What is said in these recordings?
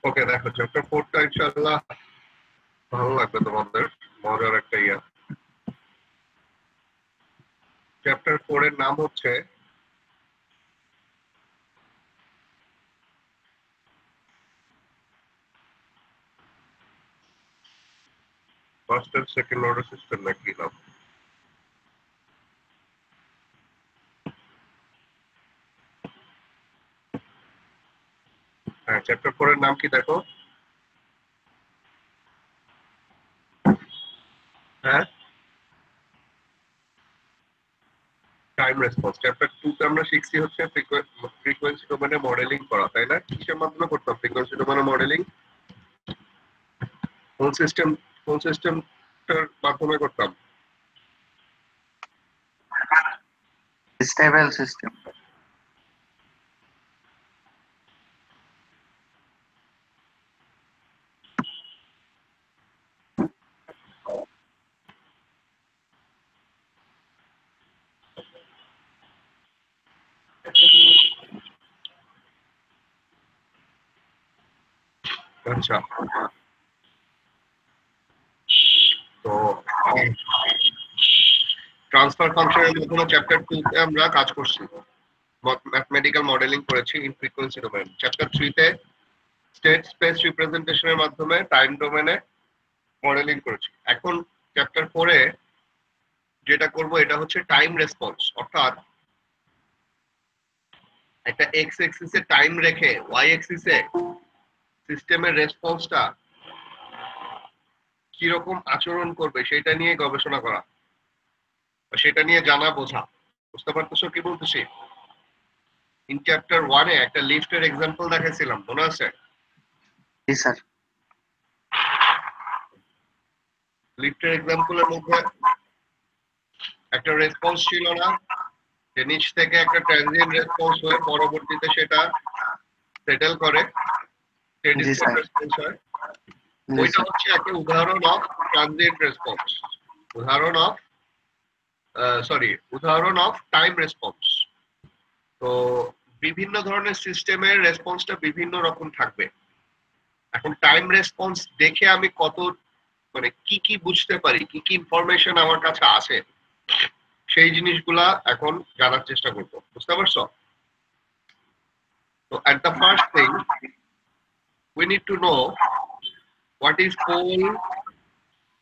ওকে, দেখো চ্যাপ্টার 4টা ইনশাআল্লাহ ভালো লাগবে তোমাদের, মজার একটা ইয়া। চ্যাপ্টার 4 এর নাম হচ্ছে first and second order system, নাকি নাম? হ্যাঁ, চ্যাপ্টার 4 এর নাম কি দেখো? হ্যাঁ, টাইম রেসপন্স। চ্যাপ্টার 2 তে আমরা শিখছি হচ্ছে ফ্রিকোয়েন্সি ডোমেনে মডেলিং করা, তাই না? কিসের মাধ্যমে করতাম ফ্রিকোয়েন্সি ডোমেনে মডেলিং? কোন সিস্টেমটার মাধ্যমে করতাম? Stable system. আচ্ছা, তো ট্রান্সফার ফাংশনের মাধ্যমে চ্যাপ্টার 2 তে আমরা কাজ করছি, ম্যাথমেটিক্যাল মডেলিং করেছি ইন ফ্রিকোয়েন্সি ডোমেন। চ্যাপ্টার 3 তে স্টেট স্পেস রিপ্রেজেন্টেশনের মাধ্যমে টাইম ডোমেনে মডেলিং করেছি। এখন চ্যাপ্টার 4 এ যেটা করব এটা হচ্ছে টাইম রেসপন্স, অর্থাৎ একটা এক্স এক্সিসে টাইম রেখে ওয়াই এক্সিসে সিস্টেমের রেসপন্সটা কিরকম আচরণ করবে সেটা নিয়ে গবেষণা করা, সেটা নিয়ে জানা বোঝা। বুঝতে পারতেছো কি বলতেছি? ইন চ্যাপ্টার 1 এ একটা লিফটের এক্সাম্পল দেখাইছিলাম, মনে আছে? জি স্যার। লিফটের এক্সাম্পলের মধ্যে একটা রেসপন্স ছিল না, যে নিচ থেকে একটা ট্রানজিয়েন্ট রেসপন্স হয়ে পরবর্তীতে সেটা সেটেল করে, স্টেডি জি স্টেট স্যার। রেসপন্স হয়। জি ওইটা স্যার। হচ্ছে একটা উদাহরণ অফ ট্রানজিয়েন্ট রেসপন্স, উদাহরণ অফ উদাহরণ অফ টাইম রেসপন্স। তো বিভিন্ন ধরনের সিস্টেমের রেসপন্সটা বিভিন্ন রকম থাকবে। এখন টাইম রেসপন্স দেখে আমি কত মানে কি কি বুঝতে পারি, কি কি ইনফরমেশন আমার কাছে আছে, সেই জিনিসগুলা এখন জানার চেষ্টা করব। বুঝতে পারছো? তো at the first thing we need to know what is pole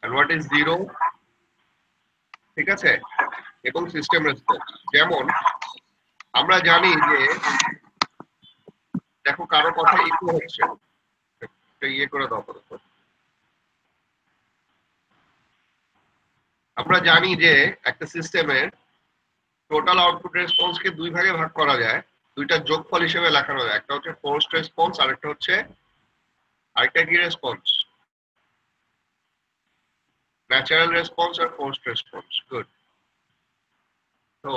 and what is zero, ঠিক আছে, এবং সিস্টেম রেসপন্স। যেমন আমরা জানি যে, দেখো কারো কথা ইকো হচ্ছে, একটা ইয়ে করে দাও করো। আমরা জানি যে একটা সিস্টেমের টোটাল আউটপুট রেসপন্সকে দুই ভাগে ভাগ করা যায়, দুইটা যোগফল হিসেবে লেখানো যায়। একটা হচ্ছে ফোর্সড রেসপন্স, আরেকটা কি রেসপন্স? ন্যাচারাল রেসপন্স আর ফোর্সড রেসপন্স। গুড। তো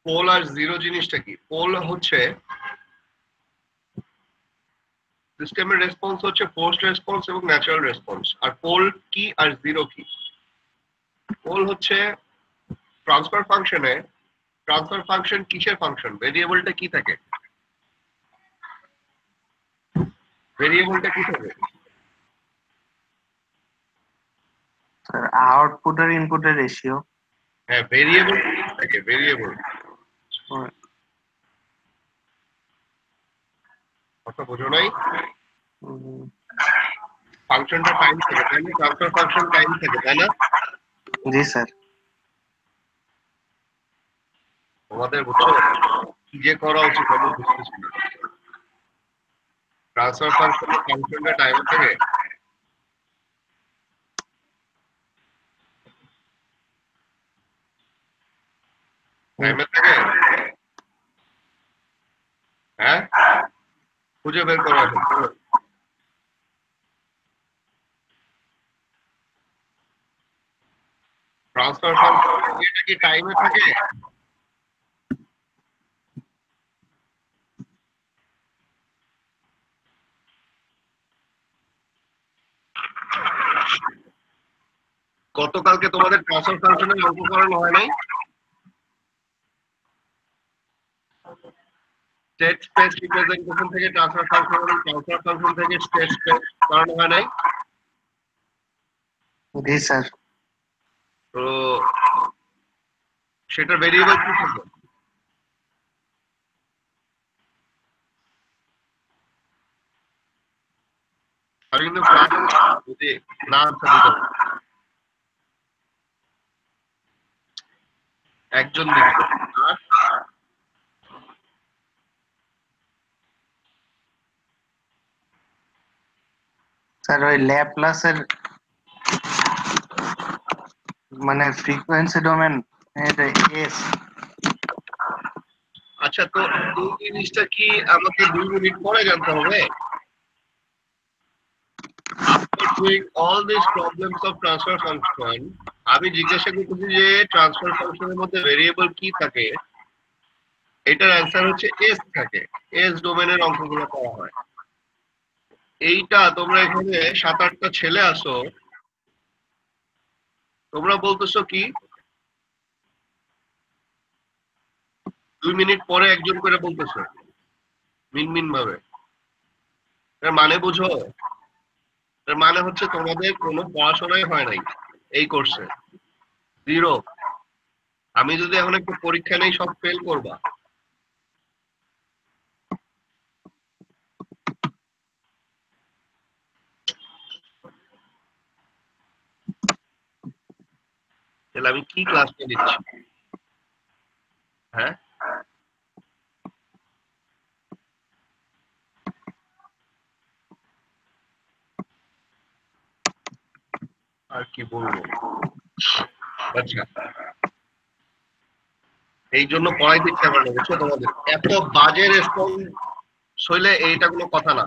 পোল আর জিরো জিনিসটা কি? পোল হচ্ছে সিস্টেমের রেসপন্স হচ্ছে ফোর্সড রেসপন্স এবং ন্যাচারাল রেসপন্স। আর পোল কি আর জিরো কি? পোল হচ্ছে ট্রান্সফার ফাংশনে, ট্রান্সফার ফাংশন কিসের ফাংশন? ভেরিয়েবলটা কি থাকে? ভেরিয়েবলটা কি থাকে? স্যার আউটপুট আর ইনপুটের রেশিও। হ্যাঁ, ভেরিয়েবল থাকে, ভেরিয়েবল। কথা বোঝো নাই? ফাংশনটা টাইম থাকে, তাই না? ট্রান্সফার ফাংশন টাইম থাকে, তাই না? জি স্যার। তোমাদের বুঝছো কি যে করা উচিত আমি বুঝতেছি না। ট্রান্সফার ফাংশনটা টাইম থাকে, টাইমে থাকে। হ্যাঁ, খুঁজে বের করা আছে। ট্রান্সফার ফাংশন এটা কি টাইমে থাকে? গতকালকে তোমাদের ট্রান্সফার ফাংশনের অঙ্ক করানো হয় নাই? স্টেট স্পেস রিপ্রেজেন্টেশন থেকে ট্রান্সফার ফাংশন এবং ট্রান্সফার ফাংশন থেকে স্টেট স্পেস করানো হয় নাই? জি স্যার। তো সেটা ভেরিয়েবল কি থাকে? আর কিন্তু ক্লাস যদি না আনসার দিতে হবে। একজন দিবে। আর স্যার ওই ল্যাপ্লাসের মানে ফ্রিকোয়েন্সি ডোমেন এটা এস। আচ্ছা, তো এই জিনিসটা কি আমাকে 2 মিনিট পরে জানতে হবে? After doing all these problems of transfer function, আমি জিজ্ঞাসা করতেছি যে ট্রান্সফার ফাংশনের মধ্যে ভেরিয়েবল কি থাকে? এটার অ্যান্সার হচ্ছে এস থাকে। এস ডোমেনের অঙ্কগুলো করা হয়। এইটা তোমরা এখানে 7-8টা ছেলে আসো, তোমরা বলতেছো কি 2 মিনিট পরে একজন করে বলতেছো মিনমিন ভাবে। এর মানে বুঝো? এর মানে হচ্ছে তোমাদের কোনো পড়াশোনাই হয় নাই এই কোর্সে, জিরো। আমি যদি এখন একটা পরীক্ষা নেই সব ফেল করবা। তাহলে আমি কি ক্লাসটা দিচ্ছি? হ্যাঁ, আর কি বলবো? আচ্ছা, এই জন্য পড়াইতে ইচ্ছা করে না, বুঝছো? তোমাদের এত বাজে রেসপন্স হইলে এইটা কোনো কথা না।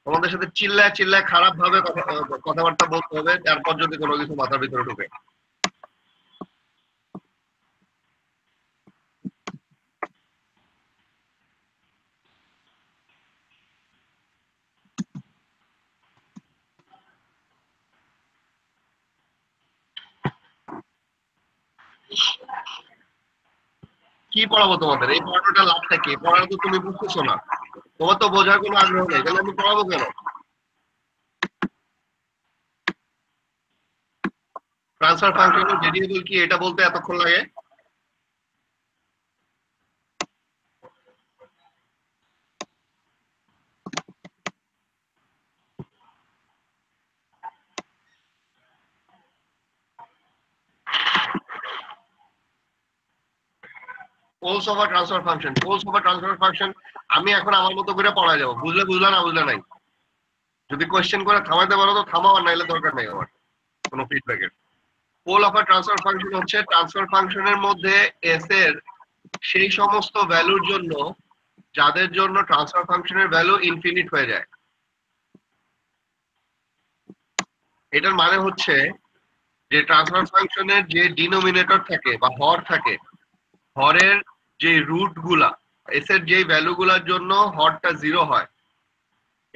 তোমাদের সাথে চিল্লায় চিল্লায় খারাপ ভাবে কথাবার্তা বলতে হবে, তারপর যদি কোনো কিছু মাথার ভিতরে ঢুকে। কি পড়াবো তোমাদের? এই পড়ানোটা লাভটা কি? পড়ানো তো তুমি বুঝতেছো না, তোমার তো বোঝার কোনো আগ্রহ নেই, তাহলে আমি পড়াবো কেন? ট্রান্সফার ফাংশনের ভেরিয়েবল কি এটা বলতে এতক্ষণ লাগে? Poles of a transfer function, poles of a transfer function আমি এখন আমার মতো করে পড়ায় যাবো, বুঝলে বুঝলে, না বুঝলে নাই। যদি কোয়েশ্চেন করে থামাইতে পারো তো থামাও, আর নাইলে দরকার নেই আমার কোনো ফিডব্যাকের। Pole of a transfer function হচ্ছে ট্রান্সফার ফাংশনের মধ্যে এস এর সেই সমস্ত ভ্যালুর জন্য যাদের জন্য ট্রান্সফার ফাংশনের ভ্যালু ইনফিনিট হয়ে যায়। এটার মানে হচ্ছে যে ট্রান্সফার ফাংশনের যে ডিনোমিনেটর থাকে বা হর থাকে, হরের যে রুট গুলা, এস এর যে ভ্যালু গুলার জন্য হরটা জিরো হয়,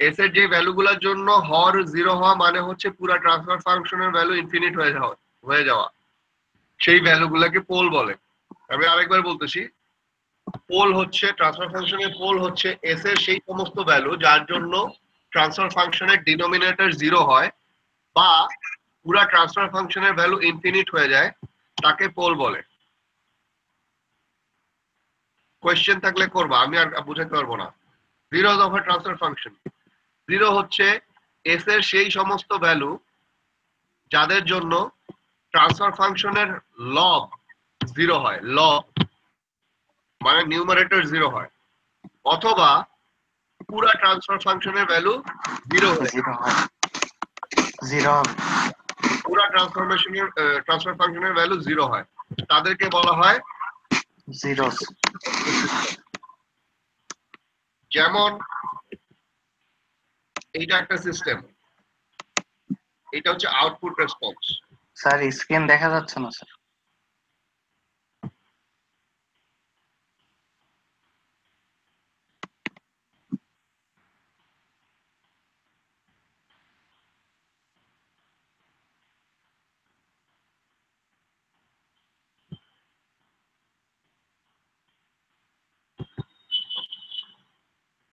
এস এর যে ভ্যালু গুলার জন্য হর জিরো হওয়া মানে হচ্ছে পুরা ট্রান্সফার ফাংশনের ভ্যালু ইনফিনিট হয়ে যাওয়া। সেই ভ্যালু গুলাকে পোল বলে। আমি আরেকবার বলতেছি, পোল হচ্ছে ট্রান্সফার ফাংশনের পোল হচ্ছে এস এর সেই সমস্ত ভ্যালু যার জন্য ট্রান্সফার ফাংশনের ডিনোমিনেটর জিরো হয় বা পুরা ট্রান্সফার ফাংশনের ভ্যালু ইনফিনিট হয়ে যায়, তাকে পোল বলে। কোয়েশ্চেন থাকলে করবা, আমি আর বুঝাতে পারবো না। Zeros of a transfer function, zero হচ্ছে এস এর সেই সমস্ত ভ্যালু যাদের জন্য ট্রান্সফার ফাংশনের লব জিরো হয়, লব মানে নিউমারেটর জিরো হয়, অথবা পুরা ট্রান্সফার ফাংশনের ভ্যালু জিরো হয়ে যায়। জিরো হয়, জিরো পুরা ট্রান্সফার ফাংশনের ভ্যালু জিরো হয়, তাদেরকে বলা হয় জিরোস। যেমন এইটা একটা সিস্টেম, এটা হচ্ছে আউটপুট রেসপন্স। স্যার স্ক্রিন দেখা যাচ্ছে না স্যার।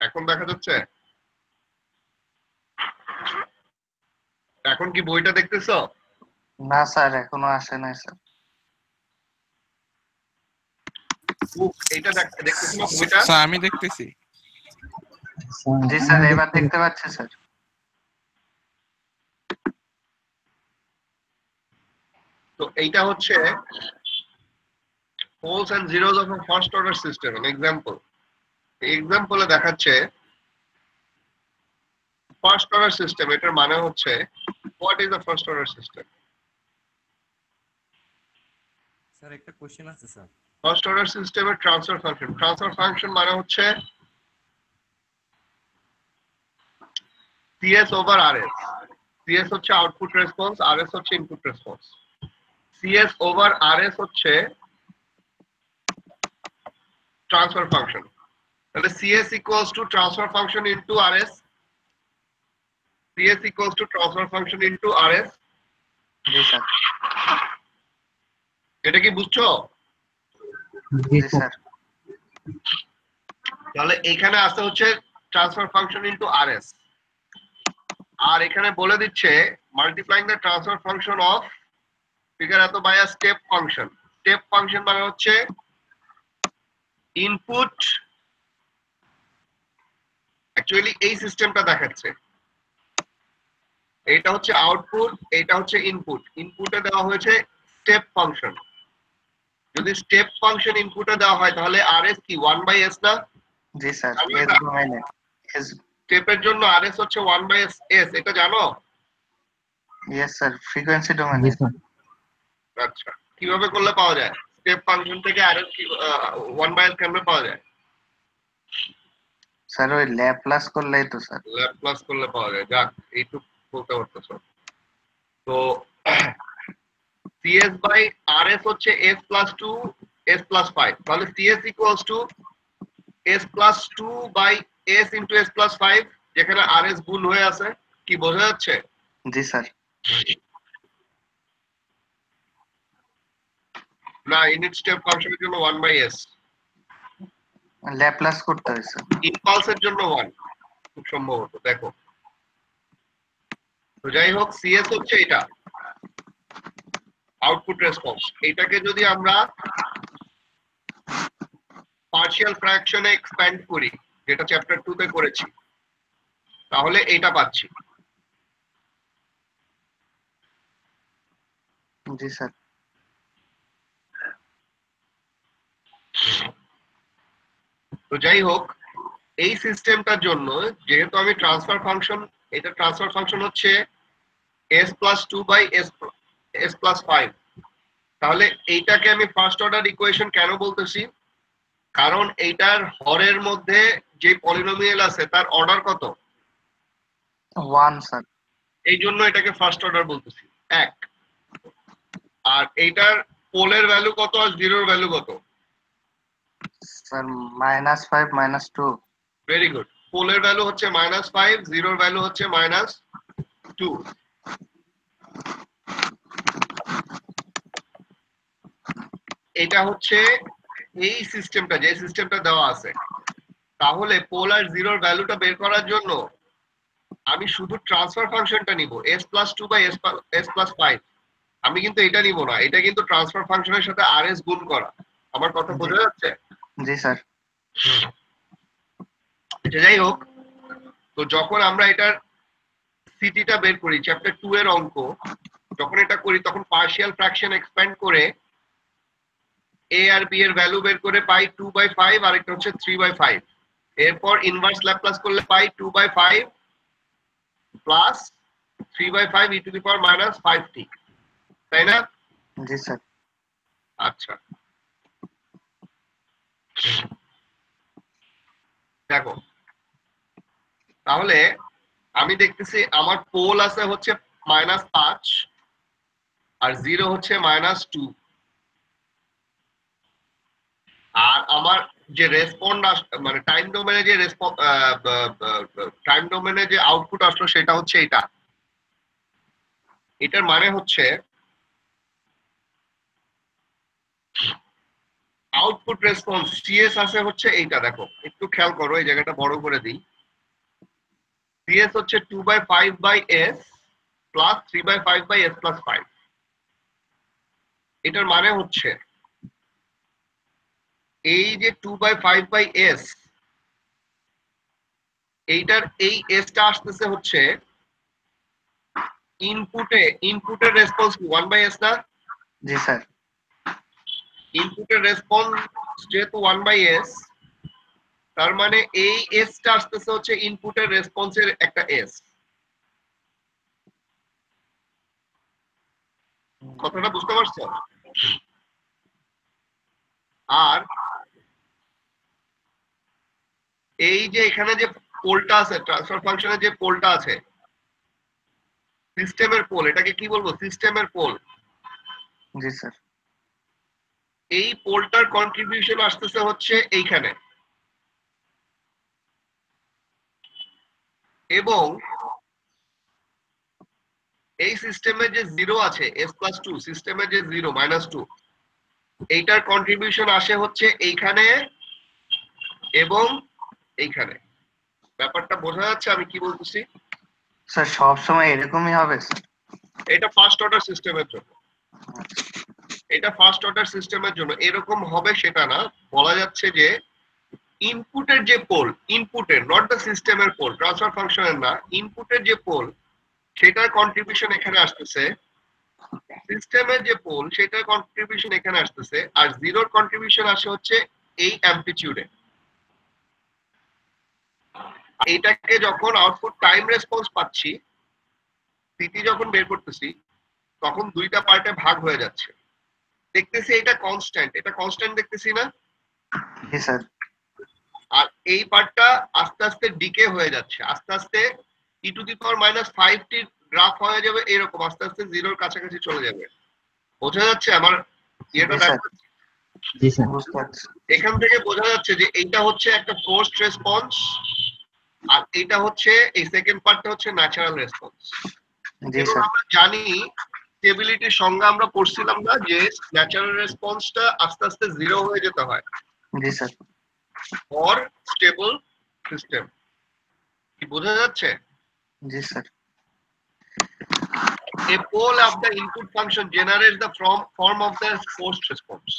এখন দেখা যাচ্ছে? এখন কি বইটা দেখতেছো? না স্যার, এখনো আসে নাই স্যার। এইটা দেখতেছো না বইটা? স্যার আমি দেখতেছি। জি স্যার, এবার দেখতে পাচ্ছি স্যার। তো এইটা হচ্ছে poles and zeros of a first order system. An example. এক্সাম্পলে দেখাচ্ছে ফার্স্ট অর্ডার সিস্টেম। এটার মানে হচ্ছে what is the first order system? Sir একটা কোশ্চেন আছে স্যার। ফার্স্ট অর্ডার সিস্টেমের ট্রান্সফার ফাংশন। ট্রান্সফার ফাংশন মানে হচ্ছে সিএস ওভার আরএস। সিএস হচ্ছে আউটপুট রেসপন্স, আরএস হচ্ছে input response. CS over RS হচ্ছে ট্রান্সফার ফাংশন। তাহলে CS equals to transfer function into RS. CS equals to transfer function into RS. G sir. এটা কি বুঝছো? জি sir. তাহলে এখানে আসতে হচ্ছে ট্রান্সফার ফাংশন ইনটু আরএস, আর এখানে বলে দিচ্ছে multiplying the transfer function of figure এত by a step function. Step function মানে হচ্ছে ইনপুট, অ্যাকচুয়ালি এই সিস্টেমটা দেখাচ্ছে। এটা হচ্ছে আউটপুট, এটা হচ্ছে ইনপুট। ইনপুটে দেওয়া হয়েছে স্টেপ ফাংশন। যদি স্টেপ ফাংশন ইনপুটে দেওয়া হয় তাহলে আরএস কি 1/s না? জি স্যার, এস ডোমেইনে এস। স্টেপের জন্য আরএস হচ্ছে 1/s। এটা জানো? ইয়েস স্যার, ফ্রিকোয়েন্সি ডোমেইনে। আচ্ছা, কিভাবে করলে পাওয়া যায়? স্টেপ ফাংশন থেকে আরএস কি 1/s কেমনে পাওয়া যায়? স্যার ওই ল্যাপ্লাস করলেই তো স্যার। ল্যাপ্লাস করলে পাওয়া যায়। যাক, এইটুকু বলতে পারতেছো। তো সিএস বাই আরএস হচ্ছে এস প্লাস 2 এস প্লাস 5। তাহলে CS equals to S plus 2 by S into S plus 5, যেখানে আরএস গুণ হয়ে আছে। কি বোঝা যাচ্ছে? জি স্যার। না, ইউনিট স্টেপ ফাংশনের জন্য 1/s। ল্যাপ্লাস করতে হয়েছে। ইম্পালসের জন্য 1 খুব সম্ভবত। দেখো, তো যাই হোক, সিএস হচ্ছে এটা আউটপুট রেসপন্স। এটাকে যদি আমরা পার্শিয়াল ফ্র্যাকশনে এক্সপ্যান্ড করি, যেটা চ্যাপ্টার 2 তে করেছি, তাহলে এটা পাচ্ছি। জি স্যার। তো যাই হোক, এই সিস্টেমটার জন্য যেহেতু আমি ট্রান্সফার ফাংশন, এটা ট্রান্সফার ফাংশন হচ্ছে S plus 2 by S plus 5। তাহলে এইটাকে আমি ফার্স্ট অর্ডার ইকুয়েশন কেন বলতেছি? কারণ এইটার হরের মধ্যে যে পলিনোমিয়াল আছে তার অর্ডার কত? 1 স্যার। এই জন্য এটাকে ফার্স্ট অর্ডার বলতেছি, 1। আর এইটার পোলের ভ্যালু কত আর জিরোর ভ্যালু কত? স্যার -5 -2। Very good. পোলের ভ্যালু হচ্ছে -5, জিরোর ভ্যালু হচ্ছে -2। এটা হচ্ছে এই সিস্টেমটা, যে সিস্টেমটা দেওয়া আছে। তাহলে পোল আর জিরোর ভ্যালুটা বের করার জন্য আমি শুধু ট্রান্সফার ফাংশনটা নিব, S plus 2 by S plus 5। আমি কিন্তু এটা নিব না, এটা কিন্তু ট্রান্সফার ফাংশনের সাথে আরএস গুণ করা। আমার কথা বোঝা যাচ্ছে? জি স্যার। যাই হোক, তো যখন আমরা এটার সিটিটা বের করি, চ্যাপ্টার 2 এর অঙ্ক যখন এটা করি, তখন পার্শিয়াল ফ্র্যাকশন এক্সপ্যান্ড করে এ আর বি এর ভ্যালু বের করে পাই 2/5, আর একটা হচ্ছে 3/5। এরপর ইনভার্স ল্যাপ্লাস করলে পাই 2/5 plus 3/5 E two the power -5t, তাই না? জি স্যার। আচ্ছা, দেখো, তাহলে আমি দেখতেছি আমার পোল আছে হচ্ছে -5 আর জিরো হচ্ছে -2। আর আমার যে রেসপন্ড মানে টাইম ডোমেনে যে টাইম ডোমেনে যে আউটপুট আসলো সেটা হচ্ছে এটা। এটার মানে হচ্ছে আউটপুট রেসপন্স সিএস আছে হচ্ছে এইটা, দেখো একটু খেয়াল করো, এই জায়গাটা বড় করে দিই। সিএস হচ্ছে 2/5/s প্লাস 3/5/s প্লাস 5। এটার মানে হচ্ছে এই যে 2/5/s, এইটার এই এসটা আসতেছে হচ্ছে ইনপুটের রেসপন্স 1/s না? জি স্যার। ইনপুটের রেসপন্স যেহেতু 1/s, তার মানে এই এসটা আসতেছে হচ্ছে ইনপুটের রেসপন্সের একটা এস। কথাটা বুঝতে পারছো? আর এই যে এখানে যে পোলটা আছে, ট্রান্সফার ফাংশনের যে পোলটা আছে, সিস্টেমের পোল, এটাকে কি বলবো? সিস্টেমের পোল। জি স্যার। এই পোলটার কন্ট্রিবিউশন আসতেছে হচ্ছে এইখানে, এবং এই সিস্টেমে যে জিরো আছে s+2, সিস্টেমে যে জিরো -2, এইটার কন্ট্রিবিউশন আসে হচ্ছে এইখানে এবং এইখানে। ব্যাপারটা বোঝা যাচ্ছে আমি কি বলতেছি? স্যার সব সময় এরকমই হবে স্যার? এটা ফার্স্ট অর্ডার সিস্টেমের জন্য, এটা ফার্স্ট অর্ডার সিস্টেমের জন্য এরকম হবে সেটা না, বলা যাচ্ছে যে ইনপুটের যে পোল, ইনপুটের, নট দ্য সিস্টেমের পোল, ট্রান্সফার ফাংশনের না, ইনপুটের যে পোল সেটার কন্ট্রিবিউশন এখানে আসতেছে, সিস্টেমের যে পোল সেটার কন্ট্রিবিউশন এখানে আসতেছে, আর জিরোর কন্ট্রিবিউশন আসে হচ্ছে এই অ্যামপ্লিটিউডে। এইটাকে যখন আউটপুট টাইম রেসপন্স পাচ্ছি, স্থিতি যখন বের করতেছি, তখন দুইটা পার্টে ভাগ হয়ে যাচ্ছে। দেখতেছি এটা কনস্ট্যান্ট, এটা কনস্ট্যান্ট দেখতেছি না? জি স্যার। আর এই পার্টটা আস্তে আস্তে ডিকে হয়ে যাচ্ছে, আস্তে আস্তে e⁻⁵ গ্রাফ হয়ে যাবে এরকম, আস্তে আস্তে জিরোর কাছাকাছি চলে যাবে। বোঝা যাচ্ছে আমার ইয়েটা? জি স্যার বুঝতে পারছি। এখান থেকে বোঝা যাচ্ছে যে এইটা হচ্ছে একটা ফোর্সড রেসপন্স, আর এইটা হচ্ছে এই সেকেন্ড পার্টটা হচ্ছে ন্যাচারাল রেসপন্স। জি এবং স্যার। আমরা জানি স্টেবিলিটির সংজ্ঞা আমরা পড়ছিলাম না, যে ন্যাচারাল রেসপন্সটা আস্তে আস্তে জিরো হয়ে যেতে হয় জি স্যার। For stable system. কি বোঝা যাচ্ছে? জি sir. A pole of the input function generates the form of the forced response.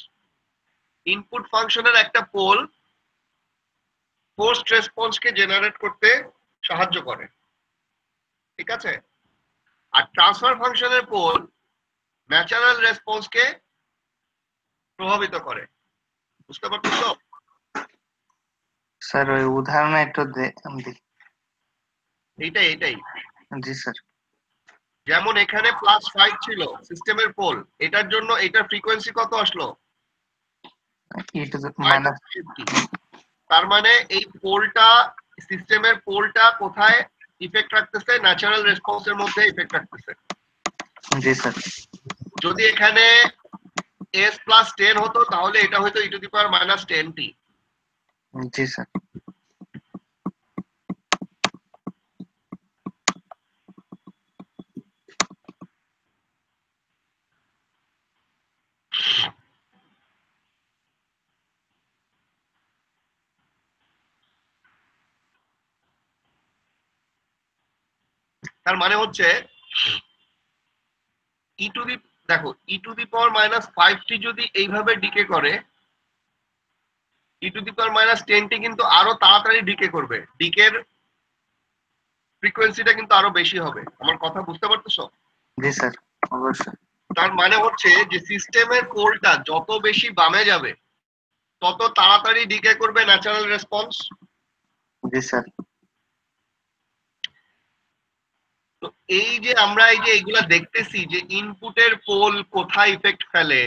Input ফাংশনের একটা পোল ফোর্সড রেসপন্স কে জেনারেট করতে সাহায্য করে, ঠিক আছে? আর ট্রান্সফার ফাংশনের পোল ন্যাচারাল রেসপন্স কে প্রভাবিত করে। বুঝতে পারছো? স্যার ওই উদাহরণ একটু দিই। এইটাই। জি স্যার। যেমন এখানে +5 ছিল সিস্টেমের পোল, এটার জন্য এটার ফ্রিকোয়েন্সি কত আসলো? e⁻⁻50। তার মানে এই পোলটা, সিস্টেমের পোলটা কোথায় ইফেক্ট রাখতেছে? ন্যাচারাল রেসপন্সের মধ্যে ইফেক্ট রাখতেছে। জি স্যার। যদি এখানে s+10 হতো তাহলে এটা হয়তো e⁻⁻10t। জি স্যার। তার মানে হচ্ছে দেখো e⁻⁻5t যদি এইভাবে ডিকে করে, e⁻⁻10t কিন্তু আরো তাড়াতাড়ি ডিকে করবে, ডিকের ফ্রিকোয়েন্সিটা কিন্তু আরো বেশি হবে। আমার কথা বুঝতে পারতেছো? জি স্যার অবশ্যই। তার মানে হচ্ছে যে সিস্টেমের পোলটা যত বেশি বামে যাবে তত তাড়াতাড়ি ডিকে করবে ন্যাচারাল রেসপন্স। জি স্যার। তো এই যে আমরা এই যে এগুলা দেখতেছি যে ইনপুটের পোল কোথায় ইফেক্ট ফেলে,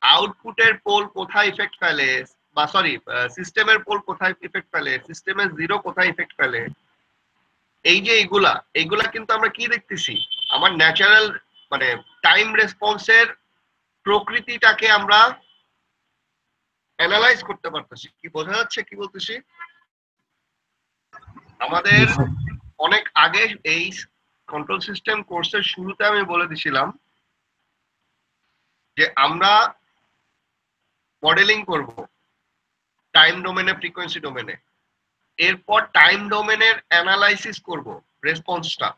আউটপুটের পোল কোথায় ইফেক্ট ফেলে, বা সরি সিস্টেমের পোল কোথায় ইফেক্ট ফেলে, সিস্টেমের জিরো কোথায় ইফেক্ট ফেলে, এই যে এইগুলা কিন্তু আমরা কি দেখতেছি? আমার ন্যাচারাল মানে টাইম রেসপন্সের প্রকৃতিটাকে আমরা অ্যানালাইজ করতে পারতেছি। কি বোঝা যাচ্ছে কি বলতেছি? আমাদের অনেক আগে এই কন্ট্রোল সিস্টেম কোর্সের শুরুতে আমি বলে দিছিলাম যে আমরা মডেলিং করব টাইম ডোমেনে, ফ্রিকোয়েন্সি ডোমেনে। এরপর টাইম ডোমেনের অ্যানালাইসিস করব রেসপন্সটা।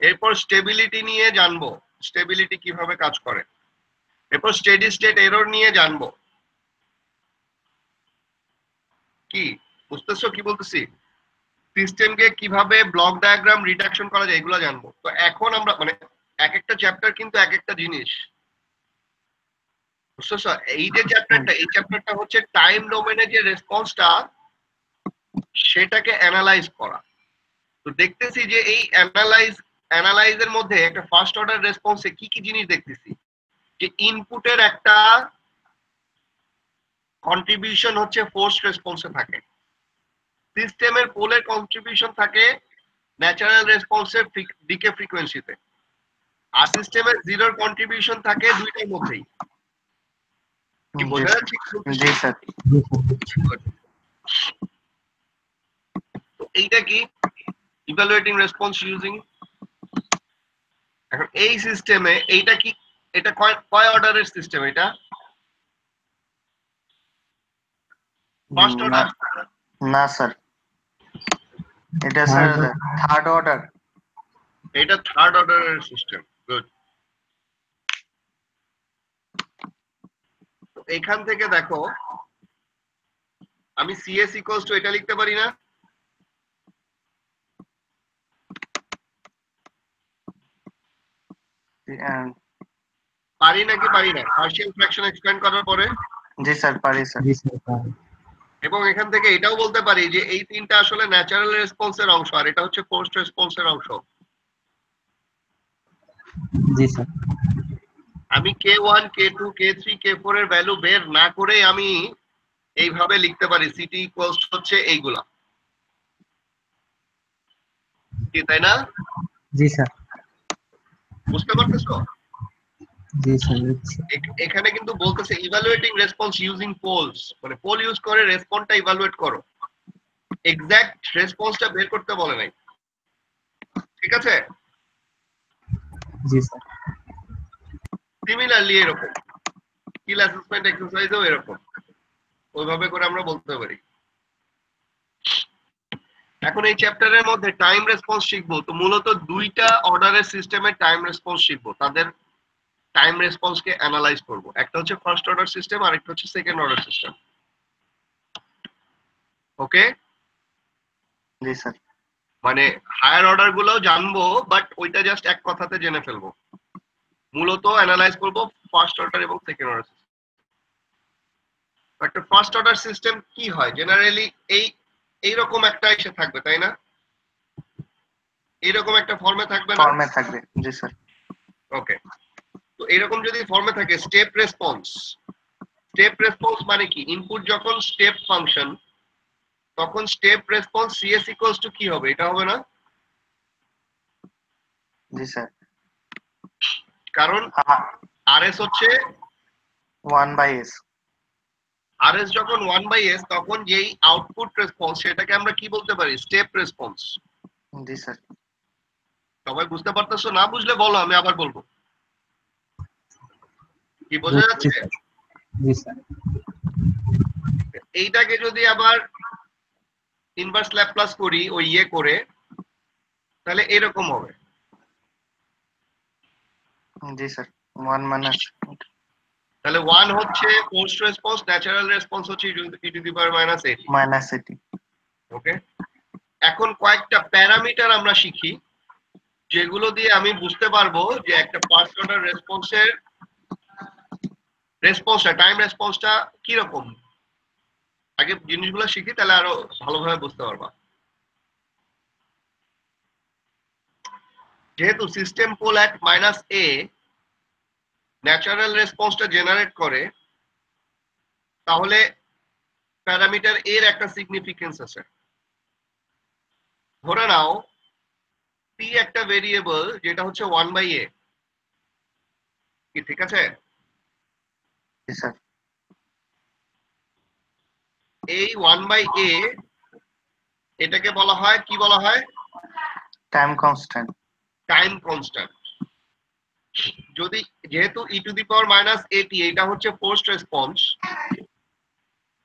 এরপর স্টেবিলিটি নিয়ে জানবো, স্টেবিলিটি কিভাবে কাজ করে। এরপর স্টেডি স্টেট এরর নিয়ে জানবো। কি বুঝতেছো কি বলতেছি? সিস্টেমকে কিভাবে ব্লক ডায়াগ্রাম রিডাকশন করা যায় এগুলো জানবো। তো এখন আমরা মানে এক একটা চ্যাপ্টার কিন্তু এক একটা জিনিস, বুঝতেছো? এই যে চ্যাপ্টারটা, এই চ্যাপ্টারটা হচ্ছে টাইম ডোমেনে যে রেসপন্সটা সেটাকে অ্যানালাইজ করা। তো দেখতেছি যে এই অ্যানালাইজের মধ্যে একটা ফার্স্ট অর্ডার রেসপন্সে কি কি জিনিস দেখতেছি, যে ইনপুটের একটা কন্ট্রিবিউশন হচ্ছে ফোর্স রেসপন্সে থাকে, সিস্টেমের পোলের কন্ট্রিবিউশন থাকে ন্যাচারাল রেসপন্সের ডিকে ফ্রিকোয়েন্সিতে, আর সিস্টেমের জিরোর কন্ট্রিবিউশন থাকে দুইটার মধ্যেই। কি বোঝা যাচ্ছে? জি স্যার। তো এইটা কি ইভালুয়েটিং রেসপন্স ইউজিং। এখন এই সিস্টেমে এইটা কি, এটা কয় অর্ডারের সিস্টেম? এটা ফার্স্ট অর্ডার না স্যার, এটা স্যার থার্ড অর্ডার। এটা থার্ড অর্ডারের সিস্টেম। গুড। তো এখান থেকে দেখো আমি সিএস ইকুয়ালস টু এটা লিখতে পারি না? পারি নাকি পারি না? পার্শিয়াল ফ্র্যাকশন এক্সপ্যান্ড করার পরে। জি স্যার পারি স্যার। এবং এখান থেকে এটাও বলতে পারি যে এই তিনটা আসলে ন্যাচারাল রেসপন্সের অংশ, আর এটা হচ্ছে ফোর্সড রেসপন্সের অংশ। জি স্যার। আমি K1 K2 K3 K4 এর ভ্যালু বের না করেই আমি এইভাবে লিখতে পারি সিটি ইকুয়ালস হচ্ছে এইগুলা, কি তাই না? জি স্যার। বুঝতে পারতেছো? জি স্যার। এখানে কিন্তু বলতেছে ইভালুয়েটিং রেসপন্স ইউজিং পোলস, মানে পোল ইউজ করে রেসপন্সটা ইভালুয়েট করো, এক্সাক্ট রেসপন্সটা বের করতে বলে নাই। ঠিক আছে? জি স্যার। সিমিলারলি এরকম স্কিল অ্যাসেসমেন্ট এক্সারসাইজও এরকম ওইভাবে করে আমরা বলতে পারি। এখন এই চ্যাপ্টারের মধ্যে টাইম রেসপন্স শিখবো। তো মূলত দুইটা অর্ডারের সিস্টেমের টাইম রেসপন্স শিখবো, তাদের টাইম রেসপন্সকে অ্যানালাইজ করব। একটা হচ্ছে ফার্স্ট অর্ডার সিস্টেম আর একটা হচ্ছে সেকেন্ড অর্ডার সিস্টেম। ওকে? জি স্যার। মানে হায়ার অর্ডার গুলোও জানবো, বাট ওইটা জাস্ট এক কথাতে জেনে ফেলবো। মূলত অ্যানালাইজ করব ফার্স্ট অর্ডার এবং সেকেন্ড অর্ডার সিস্টেম। একটা ফার্স্ট অর্ডার সিস্টেম কি হয় জেনারেলি এইরকম একটা এসে থাকবে, তাই না? এইরকম একটা ফর্মে থাকবে না? ফর্মে থাকবে। জি স্যার। ওকে। তো এরকম যদি ফর্মে থাকে স্টেপ রেসপন্স, স্টেপ রেসপন্স মানে কি? ইনপুট যখন স্টেপ ফাংশন তখন step response CS equals two কি হবে? এটা হবে না? জি স্যার। কারণ আরএস হচ্ছে 1/s। আরএস যখন 1/s তখন যেই আউটপুট রেসপন্স সেটাকে আমরা কি বলতে পারি? Step response. জি স্যার। সবাই বুঝতে পারতেছো? না বুঝলে বলো, আমি আবার বলবো। কি বোঝা যাচ্ছে? জি স্যার। এইটাকে যদি আবার ইনভার্স ল্যাপ্লাস করি ওই ইয়ে করে, তাহলে এরকম হবে। জি স্যার। 1 মাইনাস, তাহলে 1 হচ্ছে ফোর্সড রেসপন্স, ন্যাচারাল রেসপন্স হচ্ছে -80 ওকে। এখন কয়েকটা প্যারামিটার আমরা শিখি যেগুলো দিয়ে আমি বুঝতে পারবো যে একটা ফার্স্ট অর্ডার রেসপন্সের রেসপন্সটা, টাইম রেসপন্সটা কি রকম। আগে জিনিসগুলো শিখি, তাহলে আরো ভালোভাবে বুঝতে পারবা। যেহেতু system pole at -a natural রেসপন্সটা জেনারেট করে, তাহলে প্যারামিটার এর একটা সিগনিফিকেন্স আছে। ধরে নাও p একটা ভেরিয়েবল যেটা হচ্ছে 1/a, কি ঠিক আছে? জি স্যার। এই 1/a এটাকে বলা হয়, কি বলা হয়? Time constant. Time constant. যদি যেহেতু e to the power minus at এটা হচ্ছে ফোর্সড রেসপন্স,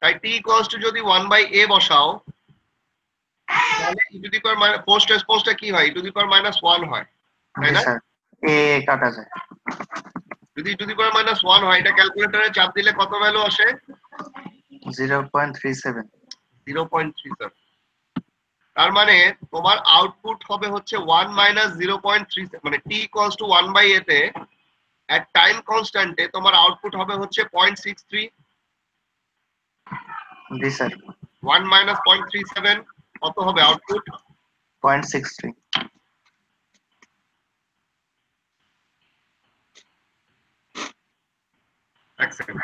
তাই t ইকুয়ালস টু যদি 1/a বসাও তাহলে e to the power minus forced রেসপন্সটা কি হয়? e to the power minus 1 হয়, তাই জি না? স্যার, এ কাটা যায়। যদি e to the power minus 1 হয়, এটা ক্যালকুলেটরে চাপ দিলে কত ভ্যালু আসে? 0.37। 0.37। তার মানে তোমার আউটপুট হবে হচ্ছে 1 মাইনাস 0.37, মানে t ইকুয়ালস টু 1/a তে এট টাইম কনস্ট্যান্টে তোমার আউটপুট হবে হচ্ছে 0.63। জি স্যার, 1 মাইনাস 0.37 কত হবে আউটপুট? 0.63। এক সেকেন্ড।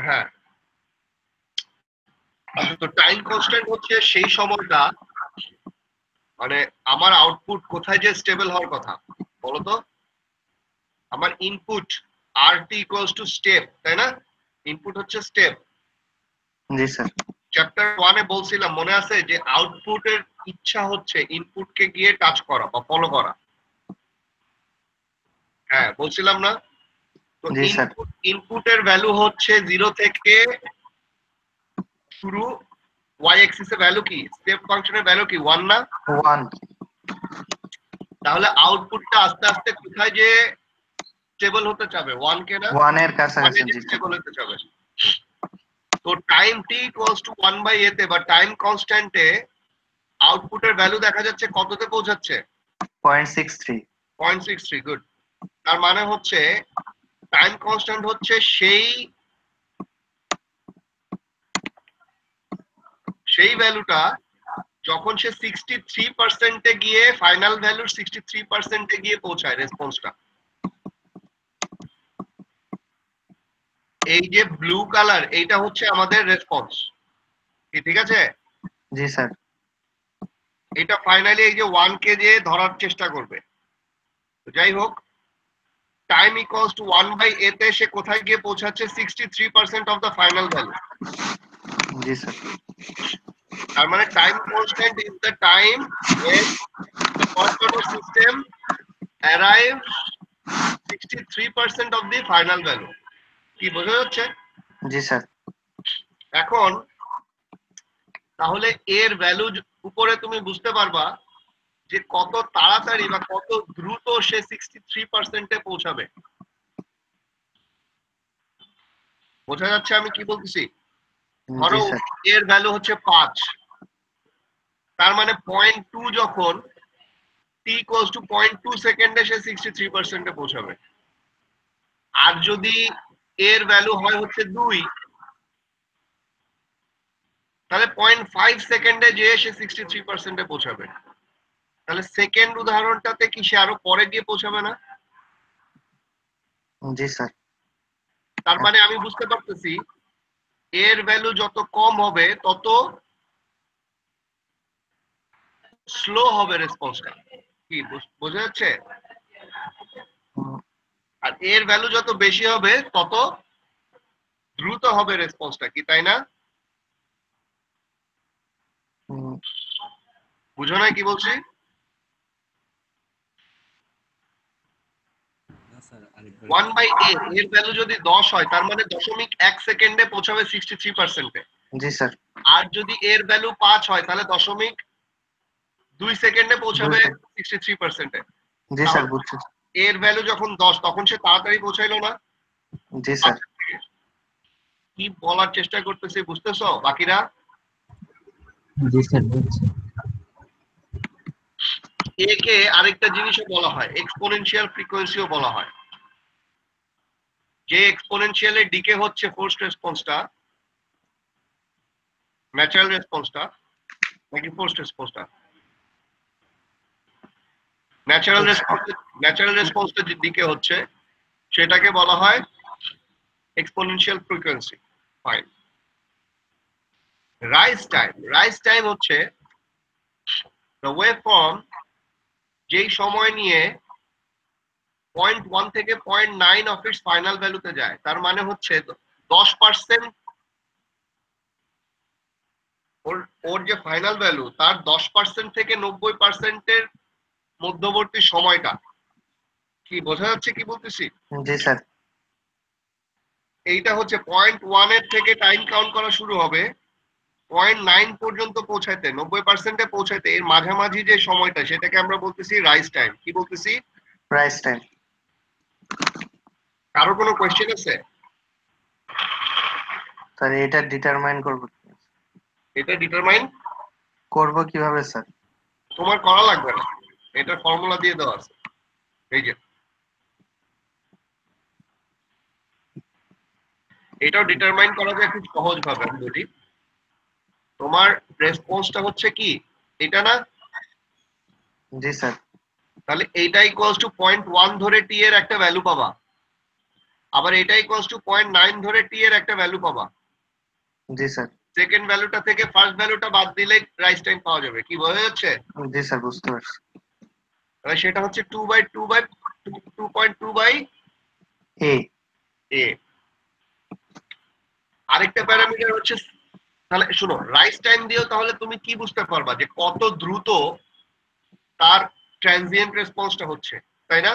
হ্যাঁ, আচ্ছা, তো টাইম কনস্ট্যান্ট হচ্ছে সেই সময়টা, মানে আমার আউটপুট কোথায় যে স্টেবল হওয়ার কথা বলো তো? আমার input rt equals to step, তাই না? ইনপুট হচ্ছে স্টেপ। জি স্যার, চ্যাপ্টার 1 এ বলছিলাম মনে আছে যে আউটপুটের ইচ্ছা হচ্ছে ইনপুটকে গিয়ে টাচ করা বা ফলো করা। হ্যাঁ, বলছিলাম না? তো জি স্যার, ইনপুটের ভ্যালু হচ্ছে 0 থেকে শুরু, y অ্যাক্সিস এর ভ্যালু কি? স্টেপ ফাংশনের ভ্যালু কি 1 না? 1। তাহলে আউটপুটটা আস্তে আস্তে কোথায় যে স্টেবল হতে চাবে? 1 কে না? 1 এর কাছাকাছি। জি স্যার, স্টেবল হতে চাবে। তো time t equals two 1/a তে বা টাইম কনস্ট্যান্টে আউটপুটের ভ্যালু দেখা যাচ্ছে কততে পৌঁছাচ্ছে? 0.63। 0.63। গুড। তার মানে হচ্ছে টাইম কনস্ট্যান্ট হচ্ছে সেই ভ্যালুটা যখন সে 63% গিয়ে ফাইনাল ভ্যালুর 63% গিয়ে পৌঁছায় রেসপন্সটা। এই যে ব্লু কালার, এইটা হচ্ছে আমাদের রেসপন্স, ঠিক আছে? জি স্যার, এটা ফাইনালি এই যে 1 কে যে ধরার চেষ্টা করবে। যাই হোক, টাইম ইকুয়ালস টু 1/a তে সে কোথায় গিয়ে পৌঁছাচ্ছে? 63% of the final value. G sir, তার মানে time constant is the time when the first order system arrives 63% of the final value। কি বোঝা যাচ্ছে? জি স্যার, এখন তাহলে এর ভ্যালু উপরে তুমি বুঝতে পারবা যে কত তাড়াতাড়ি বা কত দ্রুত সে 63% এ পৌঁছাবে। বোঝা যাচ্ছে আমি কি বলতেছি? ধরো জি স্যার, এর ভ্যালু হচ্ছে 5, তার মানে 0.2 যখন t equals to 0.2 সেকেন্ডে সে 63% এ পৌঁছাবে। আর যদি এর ভ্যালু হয় হচ্ছে 2, তাহলে 0.5 সেকেন্ডে যে সে 63% এ পৌঁছাবে। তাহলে সেকেন্ড উদাহরণটাতে কি সে আরো পরে গিয়ে পৌঁছাবে না? জি স্যার, তার মানে আমি বুঝতে পারতেছি এর ভ্যালু যত কম হবে তত স্লো হবে রেসপন্সটা। কি বোঝা যাচ্ছে? আর এর ভ্যালু যত বেশি হবে তত দ্রুত হবে রেসপন্সটা, কি তাই না? বুঝো না কি বলছি? ওয়ান বাই এ এর ভ্যালু যদি 10 হয় তার মানে 0.1 সেকেন্ডে পৌঁছাবে 63%-এ। জি স্যার, আর যদি এর ভ্যালু 5 হয় তাহলে 0.2 সেকেন্ডে পৌঁছাবে 63%-এ। জি স্যার, বুঝছি। এর ভ্যালু যখন 10 তখন সে তাড়াতাড়ি পৌঁছাইলো না? জি স্যার, কি বলার চেষ্টা করতেছি বুঝতেছো বাকিরা? জি স্যার, বুঝছি। একে আরেকটা জিনিসও বলা হয়, এক্সপোনেনশিয়াল ফ্রিকোয়েন্সিও বলা হয়। যে এক্সপোনেনশিয়ালের ডিকে হচ্ছে ফোর্সড রেসপন্সটা, ন্যাচারাল রেসপন্সটা নাকি ফোর্সড রেসপন্সটা? ন্যাচারাল রেসপন্সটা যে দিকে হচ্ছে সেটাকে বলা হয় exponential frequency. Fine. Rise time হচ্ছে দ্য ওয়েভফর্ম যেই সময় নিয়ে 0.1 থেকে 0.9 অফ ইটস ফাইনাল ভ্যালুতে যায়। তার মানে হচ্ছে 10% ওর যে ফাইনাল ভ্যালু তার 10% থেকে 90%-এর মধ্যবর্তী সময়টা। কি বোঝা যাচ্ছে কি বলতেছি? জি স্যার। এইটা হচ্ছে 0.1 এর থেকে টাইম কাউন্ট করা শুরু হবে 0.9 পর্যন্ত পৌঁছাইতে, 90%-এ পৌঁছাইতে এর মাঝামাঝি যে সময়টা সেটাকে আমরা বলতেছি রাইজ টাইম। কি বলতেছি? Rise time. কারো কোনো কোয়েশ্চেন আছে? স্যার এটা ডিটারমাইন করব এটা ডিটারমাইন কিভাবে স্যার? তোমার করা লাগবে না, এটা ফর্মুলা দিয়ে দেওয়া আছে। এই যে এটাও ডিটারমাইন করা যায় খুব সহজ ভাবে। আমি বলি তোমার রেসপন্সটা হচ্ছে কি এটা না? জি স্যার। তাহলে এইটা ইকুয়ালস টু 0.1 ধরে টি এর একটা ভ্যালু পাবা, আবার এটা ইকুয়ালস টু 0.9 ধরে টি এর একটা ভ্যালু পাবা। জি স্যার। সেকেন্ড ভ্যালুটা থেকে ফার্স্ট ভ্যালুটা বাদ দিলে রাইজ টাইম পাওয়া যাবে। কি বোঝা যাচ্ছে? জি স্যার, বুঝতে পারছি। তাহলে সেটা হচ্ছে 2.2 বাই এ। এ। আরেকটা প্যারামিটার হচ্ছে, তাহলে শোনো, রাইজ টাইম দিয়েও তাহলে তুমি কি বুঝতে পারবা যে কত দ্রুত তার ট্রানজিয়েন্ট রেসপন্সটা হচ্ছে, তাই না?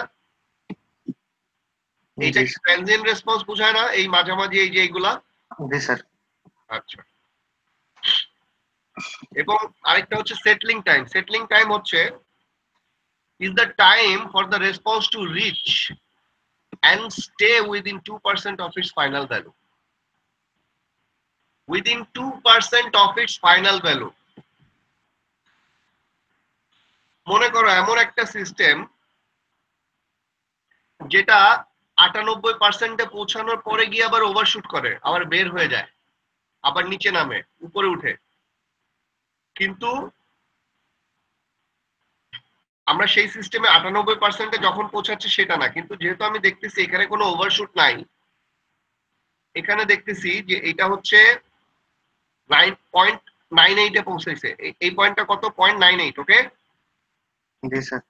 এইটা কি ট্রানজিয়েন্ট রেসপন্স বোঝায় না এই মাঝামাঝি এই যে এইগুলা? জি স্যার। আচ্ছা। এবং আরেকটা হচ্ছে সেটলিং টাইম। সেটলিং টাইম হচ্ছে is the time for the response to reach and stay within 2% of its final value. Within 2% of its final value. মনে করো এমন একটা সিস্টেম যেটা 98%-এ পৌঁছানোর পরে গিয়ে আবার ওভারশুট করে, আবার বের হয়ে যায়, আবার নিচে নামে, উপরে উঠে। কিন্তু আমরা সেই সিস্টেমে 98%-এ যখন পৌঁছাচ্ছি সেটা না, কিন্তু যেহেতু আমি দেখতেছি এখানে কোনো ওভারশুট নাই, এখানে দেখতেছি যে এটা হচ্ছে 9.98-এ পৌঁছেছে। এই পয়েন্টটা কত? 0.98। ওকে। জি স্যার।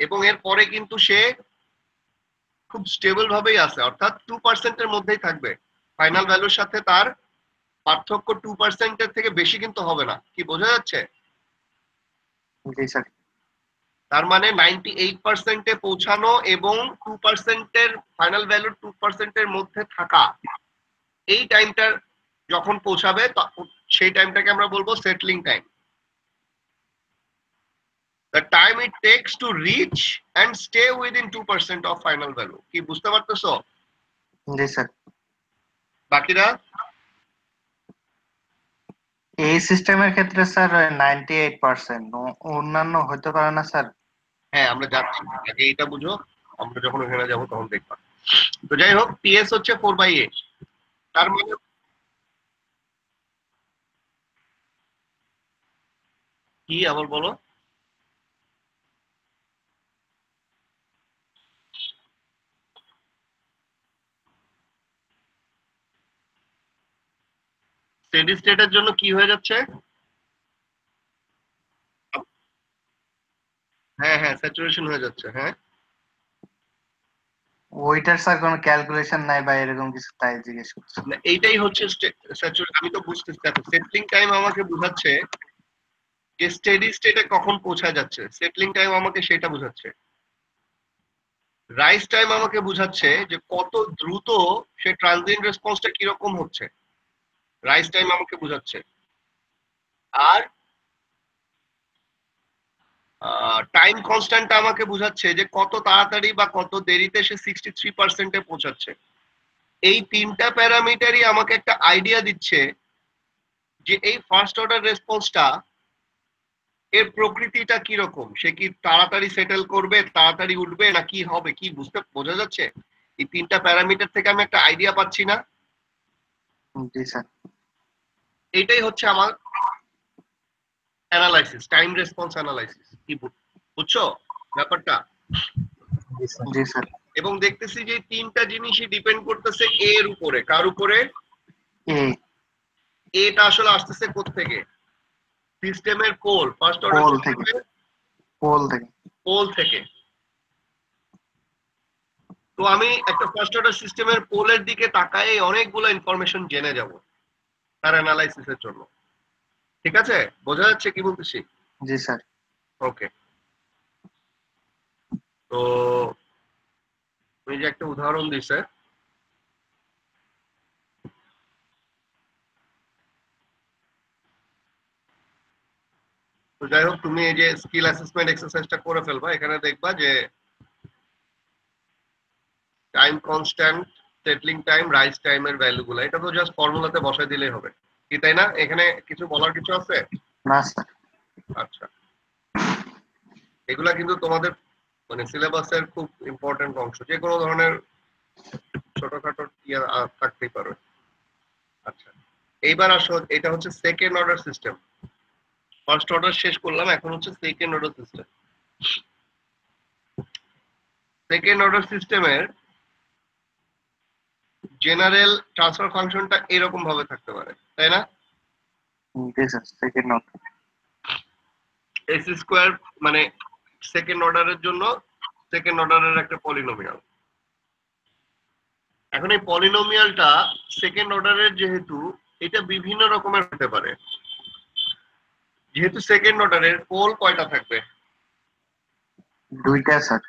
এবং এর পরে কিন্তু সে খুব স্টেবল ভাবেই আছে, অর্থাৎ 2%-এর মধ্যেই থাকবে। ফাইনাল ভ্যালুর সাথে তার পার্থক্য 2%-এর থেকে বেশি কিন্তু হবে না। কি বোঝা যাচ্ছে? জি স্যার। তার মানে 98%-এ পৌঁছানো এবং 2%-এর ফাইনাল ভ্যালুর 2%-এর মধ্যে থাকা, এই টাইমটার যখন পৌঁছাবে সেই টাইমটাকে আমরা বলবো settling time. The time it takes to reach and stay within 2% of final value. কি বুঝতে পারতেছো? জি স্যার। বাকিরা? এই সিস্টেমের ক্ষেত্রে স্যার 98%, অন্যান্য হতে পারে না স্যার? হ্যাঁ, আমরা যাচ্ছি, আগে এটা বুঝো, আমরা যখন ওখানে যাবো তখন দেখবা। তো যাই হোক, টিএস হচ্ছে 4/8। তার মানে কি আবার বলো? স্টেডি স্টেটের জন্য কি হয়ে যাচ্ছে? হ্যাঁ হ্যাঁ, স্যাচুরেশন হয়ে যাচ্ছে। হ্যাঁ, ওইটার স্যার কোনো ক্যালকুলেশন নাই বা এরকম কিছু, তাই জিজ্ঞেস করছি। এইটাই হচ্ছে স্যাচুরেশন। আমি তো বুঝতেছি, দেখো সেটলিং টাইম আমাকে বোঝাচ্ছে যে স্টেডি স্টেটে কখন পৌঁছায় যাচ্ছে, সেটলিং টাইম আমাকে সেটা বোঝাচ্ছে। রাইজ টাইম আমাকে বোঝাচ্ছে যে কত দ্রুত সে ট্রানজিয়েন্ট রেসপন্সটা কিরকম হচ্ছে, রাইজ টাইম আমাকে বোঝাচ্ছে। আর টাইম কনস্ট্যান্টটা আমাকে বোঝাচ্ছে যে কত তাড়াতাড়ি বা কত দেরিতে সে 63%-এ পৌঁছাচ্ছে। এই তিনটা প্যারামিটারই আমাকে একটা আইডিয়া দিচ্ছে যে এই ফার্স্ট অর্ডার রেসপন্সটা এর প্রকৃতিটা কি রকম, সে কি তাড়াতাড়ি সেটেল করবে, তাড়াতাড়ি উঠবে, না কি হবে, কি বোঝা যাচ্ছে? এই তিনটা প্যারামিটার থেকে আমি একটা আইডিয়া পাচ্ছি না? জি স্যার। এইটাই হচ্ছে আমার অ্যানালাইসিস, টাইম রেসপন্স অ্যানালাইসিস। কি বুঝছো ব্যাপারটা? জি স্যার। এবং দেখতেছি যে তিনটা জিনিসই ডিপেন্ড করতেছে এর উপরে। কার উপরে? এটা আসলে আসতেছে কোত্থেকে? সিস্টেমের পোল, ফার্স্ট অর্ডার পোল থেকে। পোল থেকে। পোল থেকে। তো আমি একটা ফার্স্ট অর্ডার সিস্টেমের পোলের দিকে তাকায় অনেকগুলো ইনফরমেশন জেনে যাব তার অ্যানালাইসিসের জন্য। ঠিক আছে, বোঝা যাচ্ছে কি বলতেছি? জি স্যার। ওকে, তো এই যে একটা উদাহরণ দিছে, তো যাই হোক, তুমি এই যে স্কিল অ্যাসেসমেন্ট এক্সারসাইজটা করে ফেলবা। এখানে দেখবা যে time constant, settling time, rise টাইমের ভ্যালুগুলো, এটা তো জাস্ট ফর্মুলাতে বসাই দিলেই হবে, কি তাই না? এখানে কিছু বলার কিছু আছে? না স্যার। আচ্ছা, এগুলা কিন্তু তোমাদের মানে সিলেবাসের খুব ইম্পর্টেন্ট অংশ, যে কোনো ধরনের ছোটখাটো ইয়ে থাকতেই পারে। আচ্ছা, এইবার আসো, এটা হচ্ছে second order system. First order শেষ করলাম, এখন হচ্ছে second order system. Second order সিস্টেমের জেনারেল ট্রান্সফার ফাংশনটা এরকম ভাবে থাকতে পারে, তাই না? জি sir. Second order S square মানে সেকেন্ড অর্ডারের জন্য সেকেন্ড অর্ডারের একটা পলিনোমিয়াল। এখন এই পলিনোমিয়ালটা সেকেন্ড অর্ডারের, যেহেতু এটা বিভিন্ন রকমের হতে পারে, যেহেতু সেকেন্ড অর্ডারের পোল কয়টা থাকবে? দুইটা স্যার।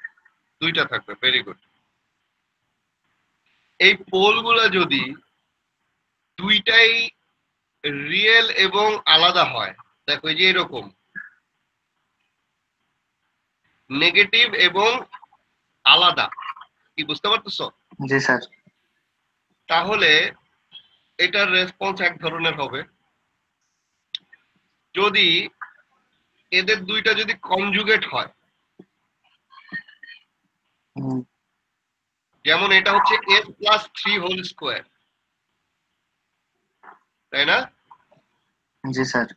দুইটা থাকবে, ভেরি গুড। এই পোল গুলা যদি দুইটাই রিয়েল এবং আলাদা হয়, দেখো এই যে এরকম নেগেটিভ এবং আলাদা, কি বুঝতে পারতেছো? জি স্যার। তাহলে এটার রেসপন্স এক ধরনের হবে। যদি এদের দুইটা যদি কনজুগেট হয়, যেমন এটা হচ্ছে s+3 হোল স্কোয়ার, তাই না? জি স্যার।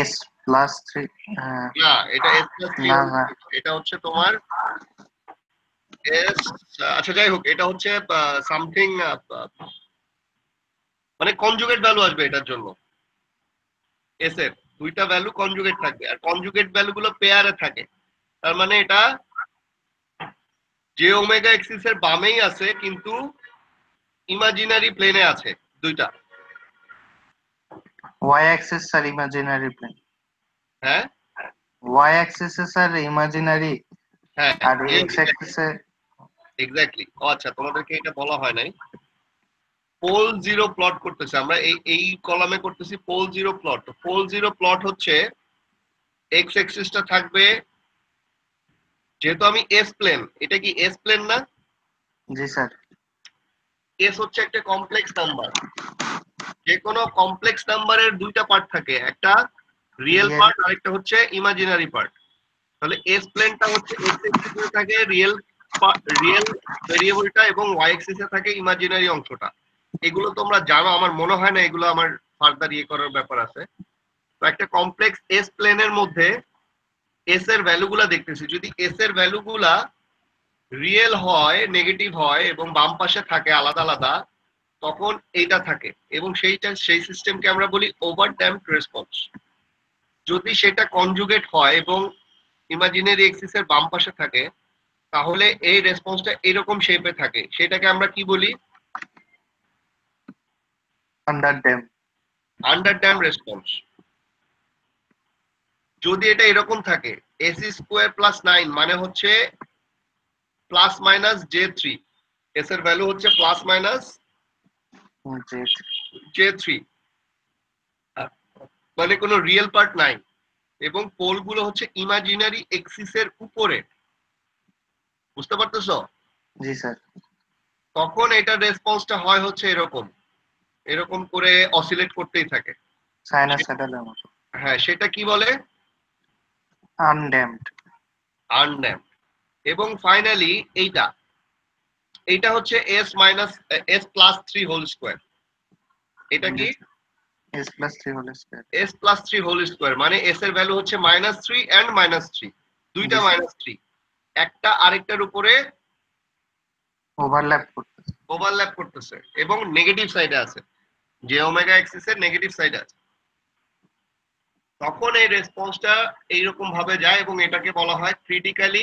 s+3 না, এটা s+3 না হোল না। স্কোয়ার, এটা হচ্ছে তোমার s। আচ্ছা যাই হোক, এটা হচ্ছে সামথিং, মানে কনজুগেট ভ্যালু আসবে এটার জন্য। s এর দুইটা ভ্যালু কনজুগেট থাকবে, আর কনজুগেট ভ্যালু গুলো পেয়ারে থাকে। তার মানে এটা যে ওমেগা এক্সিস এর বামেই আছে, কিন্তু ইমাজিনারি প্লেনে আছে দুইটা। Y axis sir imaginary plane. হ্যাঁ ওয়াই অ্যাক্সিস এ স্যার ইমাজিনারি, হ্যাঁ, আর এক্স অ্যাক্সিস এ এক্স্যাক্টলি। ও আচ্ছা, তোমাদেরকে এটা বলা হয় নাই। পোল জিরো প্লট করতেছে আমরা, এই কলামে করতেছি পোল জিরো প্লট। তো পোল জিরো প্লট হচ্ছে এক্স অ্যাক্সিসটা থাকবে, যেহেতু আমি এস প্লেন, এটা কি এস প্লেন না? জি স্যার। এস হচ্ছে একটা কমপ্লেক্স নাম্বার। যে কোনো কমপ্লেক্স নাম্বারের দুইটা পার্ট থাকে, একটা রিয়েল পার্ট আর একটা হচ্ছে ইমাজিনারি পার্ট। তাহলে এস প্লেনটা হচ্ছে এক্স অ্যাক্সিসে থাকে রিয়েল ভেরিয়েবলটা, এবং ওয়াই অ্যাক্সিসে থাকে ইমাজিনারি অংশটা। এগুলো তোমরা জানো, আমার মনে হয় না এগুলো আমার ফার্দার ইয়ে করার ব্যাপার আছে। তো একটা কমপ্লেক্স এস প্লেনের মধ্যে এস এর ভ্যালুগুলা দেখতেছি, যদি এস এর ভ্যালুগুলা রিয়েল হয়, নেগেটিভ হয় এবং বাম পাশে থাকে আলাদা আলাদা, তখন এইটা থাকে, এবং সেই সিস্টেমকে আমরা বলি ওভার ড্যাম্পড রেসপন্স। যদি সেটা কনজুগেট হয় এবং ইমাজিনারি এক্সিস এর বাম পাশে থাকে, তাহলে এই রেসপন্সটা এরকম শেপে থাকে, সেটাকে আমরা কি বলি? Under damp. Under damp response. যদি এটা এরকম থাকে s²+9 মানে হচ্ছে প্লাস মাইনাস J3, s এর ভ্যালু হচ্ছে প্লাস মাইনাস J3, মানে কোনো রিয়েল পার্ট নাই, এবং পোল গুলো হচ্ছে ইমাজিনারি এক্সিসের উপরে, বুঝতে পারতেছো? জি স্যার। তখন এটার রেসপন্সটা হয় হচ্ছে এরকম, এরকম করে অসিলেট করতেই থাকে। সাইনাসয়েডালের মতো। হ্যাঁ সেটা কি বলে? আনড্যাম্পড। আনড্যাম্পড। এবং ফাইনালি এইটা হচ্ছে s প্লাস 3 হোল স্কয়ার। এটা কি? s+3 whole square. s plus 3 whole square মানে s এর ভ্যালু হচ্ছে -3 এন্ড -3, দুইটা -3, একটা আরেকটার উপরে ওভারল্যাপ করতেছে এবং নেগেটিভ সাইডে আছে, যে ওমেগা অ্যাক্সিস এর নেগেটিভ সাইডে আছে। তখন এই রেসপন্সটা এইরকম ভাবে যায় এবং এটাকে বলা হয় ক্রিটিক্যালি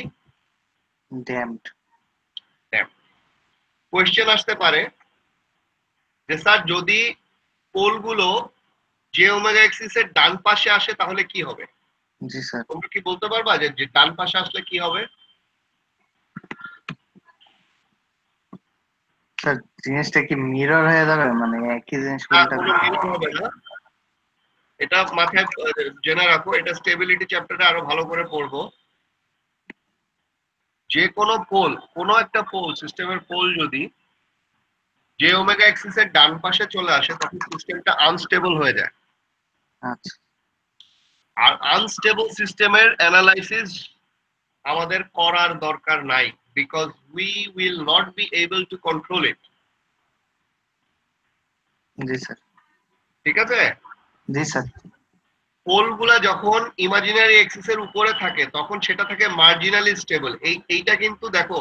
ড্যাম্পড। কোয়েশ্চেন আসতে পারে যে স্যার যদি পোলগুলো যে ওমেগা অ্যাক্সিস এর ডান পাশে আসে তাহলে কি হবে? জি স্যার। তোমরা কি বলতে পারবা যে ডান পাশে আসলে কি হবে? স্যার জিনিসটা কি মিরর হয়ে যাবে, মানে একই জিনিস উল্টা কোনো মিনিং হবে না। এটা মাথায় জেনে রাখো, এটা স্টেবিলিটি চ্যাপ্টারে আরো ভালো করে পড়বো। যে কোনো পোল, কোনো একটা পোল, সিস্টেমের পোল যদি যে ওমেগা অ্যাক্সিস এর ডান পাশে চলে আসে তখন সিস্টেমটা আনস্টেবল হয়ে যায়। আচ্ছা। আর আনস্টেবল সিস্টেমের অ্যানালাইসিস আমাদের করার দরকার নাই, because we will not be able to control it. G sir. ঠিক আছে? জি স্যার। পোলগুলা যখন ইমাজিনারি অ্যাক্সিস এর উপরে থাকে তখন সেটা থাকে মার্জিনালি স্টেবল। এইটা কিন্তু দেখো,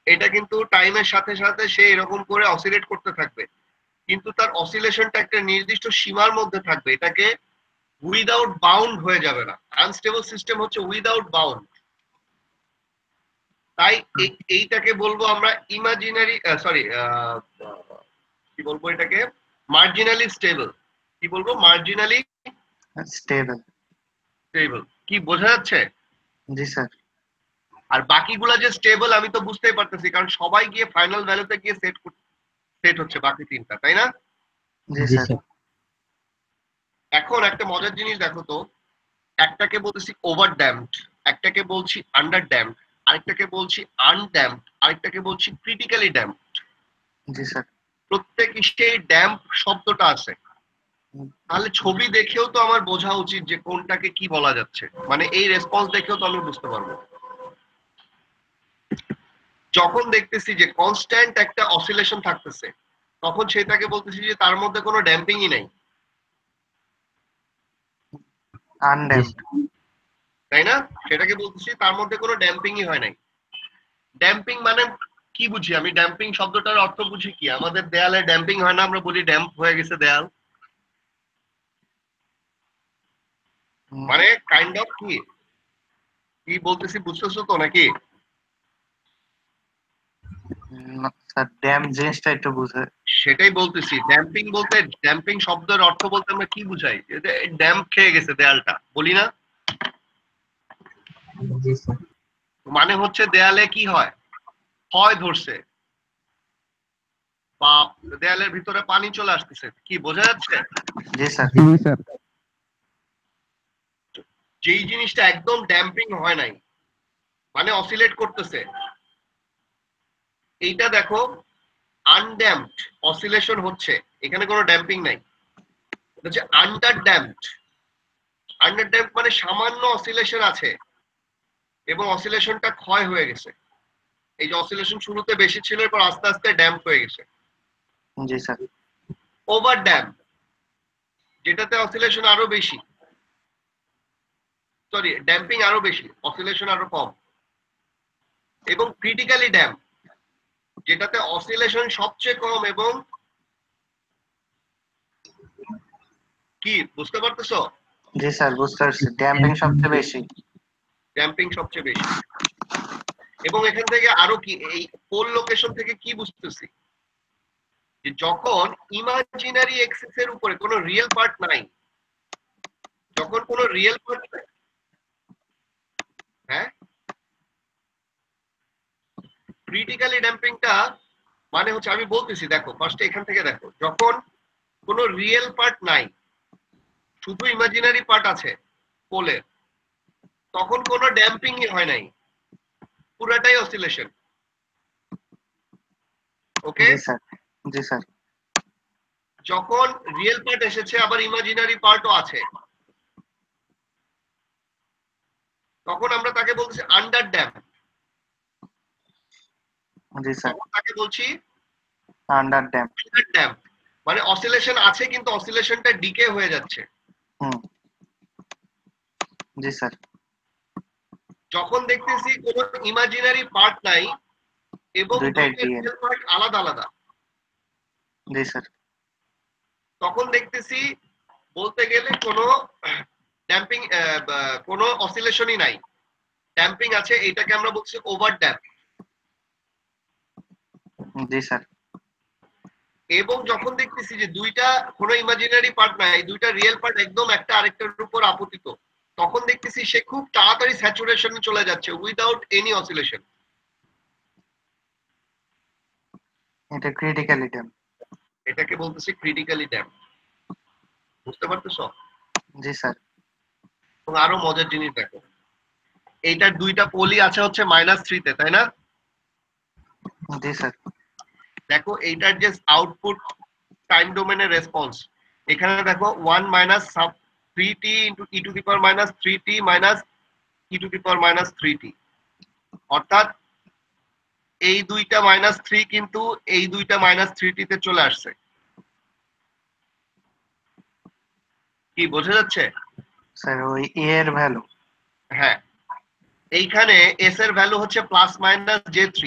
এটা কিন্তু টাইমের সাথে সাথে সে এরকম করে অসিলেট করতে থাকবে, কিন্তু তার অসিলেশনটা একটা নির্দিষ্ট সীমার মধ্যে থাকবে, এটাকে উইদাউট বাউন্ড হয়ে যাবে না। আনস্টেবল সিস্টেম হচ্ছে উইদাউট বাউন্ড। তাই এইটাকে বলবো আমরা ইমাজিনারি, সরি কি বলবো এটাকে, মার্জিনালি স্টেবল। কি বলবো? Marginally stable. স্টেবল। কি বোঝা যাচ্ছে? জি স্যার। আর বাকিগুলা যে স্টেবল আমি তো বুঝতেই পারতেছি, কারণ সবাই গিয়ে ফাইনাল ভ্যালুতে গিয়ে সেট হচ্ছে বাকি তিনটা, তাই না? জি জি স্যার। স্যার। এখন একটা মজার জিনিস দেখো তো, একটাকে বলতেছি ওভার ড্যাম্পড, একটাকে বলছি আন্ডার ড্যাম্পড, আরেকটাকে বলছি আনড্যাম্পড, আরেকটাকে বলছি ক্রিটিক্যালি ড্যাম্পড। জি স্যার। প্রত্যেক সেই ড্যাম্প শব্দটা আছে। তাহলে ছবি দেখেও তো আমার বোঝা উচিত যে কোনটাকে কি বলা যাচ্ছে, মানে এই রেসপন্স দেখেও তো আমি বুঝতে পারবো। যখন দেখতেছি যে কনস্ট্যান্ট একটা অসিলেশন থাকতেছে তখন সেটাকে বলতেছি যে তার মধ্যে কোনো ড্যাম্পিংই নাই, আনড্যাম্পড। তাই না? সেটাকে বলতেছি তার মধ্যে কোনো ড্যাম্পিংই হয় নাই। ড্যাম্পিং মানে কি বুঝি আমি? ড্যাম্পিং শব্দটার অর্থ বুঝি কি? আমাদের দেয়ালে ড্যাম্পিং হয় না, আমরা বলি ড্যাম্প হয়ে গেছে দেয়াল, মানে কাইন্ড অফ কি কি বলতেছি বুঝতেছো তো নাকি? স্যার ড্যাম্প জিনিসটা একটু বুঝে। সেটাই বলতেছি, ড্যাম্পিং বলতে, ড্যাম্পিং শব্দের অর্থ বলতে আমরা কি বুঝাই? ড্যাম্প খেয়ে গেছে দেয়ালটা, বলি না? জি স্যার। মানে হচ্ছে দেয়ালে কি হয়, ক্ষয় ধরছে বা দেয়ালের ভিতরে পানি চলে আসতেছে। কি বোঝা যাচ্ছে? জি স্যার। জি স্যার। যেই জিনিসটা একদম ড্যাম্পিং হয় নাই, মানে অসিলেট করতেছে, এইটা দেখো আনড্যাম্পড অসিলেশন হচ্ছে, এখানে কোনো ড্যাম্পিং নাই। এটা হচ্ছে আন্ডার ড্যাম্পড। আন্ডার ড্যাম্প মানে সামান্য অসিলেশন আছে এবং অসিলেশনটা ক্ষয় হয়ে গেছে। এই যে অসিলেশন শুরুতে বেশি ছিল, এরপর আস্তে আস্তে ড্যাম্প হয়ে গেছে। জি স্যার। ওভার ড্যাম্প, যেটাতে অসিলেশন আরো বেশি, সরি ড্যাম্পিং আরো বেশি, অসিলেশন আরো কম। এবং ক্রিটিক্যালি ড্যাম্প, যেটাতে অসিলেশন সবচেয়ে কম এবং কি, বুঝতে পারতেছো? জি স্যার বুঝতে পারছি, ড্যাম্পিং সবচেয়ে বেশি। ড্যাম্পিং সবচেয়ে বেশি। এবং এখান থেকে আরো কি, এই পোল লোকেশন থেকে কি বুঝতেছি, যে যখন ইমাজিনারি এক্সিস এর উপরে কোনো রিয়েল পার্ট নাই, যখন কোনো রিয়েল পার্ট নাই, হ্যাঁ, ক্রিটিক্যালি ড্যাম্পিংটা মানে হচ্ছে, আমি বলতেছি দেখো ফার্স্টে এখান থেকে দেখো, যখন কোনো রিয়েল পার্ট নাই, শুধু ইমাজিনারি পার্ট আছে পোলের, তখন কোনো ড্যাম্পিংই হয় নাই, পুরাটাই অসিলেশন। ওকে? জি স্যার। জি স্যার। যখন রিয়েল পার্ট এসেছে আবার ইমাজিনারি পার্টও আছে, তখন আমরা তাকে বলছি আন্ডার ড্যাম্প। জি স্যার, তখন তাকে বলছি আন্ডার ড্যাম্প। আন্ডার ড্যাম্প, মানে অসিলেশন আছে কিন্তু অসিলেশনটা ডিকে হয়ে যাচ্ছে। হুম, জি স্যার, যখন দেখতেছি কোনো ইমাজিনারি পার্ট নাই এবং দুইটাই দুইটা DL। রিয়েল পার্ট আলাদা আলাদা, জি স্যার, তখন দেখতেছি বলতে গেলে কোনো ড্যাম্পিং, কোনো অসিলেশনই নাই, ড্যাম্পিং আছে, এইটাকে আমরা বলছি ওভার ড্যাম্প। জি স্যার, এবং যখন দেখতেছি যে দুইটা কোনো ইমাজিনারি পার্ট নাই, দুইটা রিয়েল পার্ট একদম একটা আরেকটার উপর আপতিত, তখন দেখতেছি সে খুব তাড়াতাড়ি স্যাচুরেশনে চলে যাচ্ছে উইদাউট এনি অসিলেশন। এটা ক্রিটিক্যালি ড্যাম্প। এটাকে বলতেছি ক্রিটিক্যালি ড্যাম্প। বুঝতে পারতেছ? জি স্যার, এবং আরো মজার জিনিস দেখো, এইটার দুইটা পোলই আছে হচ্ছে -3 তে, তাই না? জি স্যার, দেখো এইটার যে আউটপুট টাইম ডোমেনের রেসপন্স, এখানে দেখো 1 - 3t × e⁻³ মাইনাস e⁻³ অর্থাৎ এই দুইটা -3 কিন্তু এই দুইটা -3t তে চলে আসছে। কি বোঝা যাচ্ছে? স্যার ওই এ এর ভ্যালু। হ্যাঁ, এইখানে এস এর ভ্যালু হচ্ছে +-j3,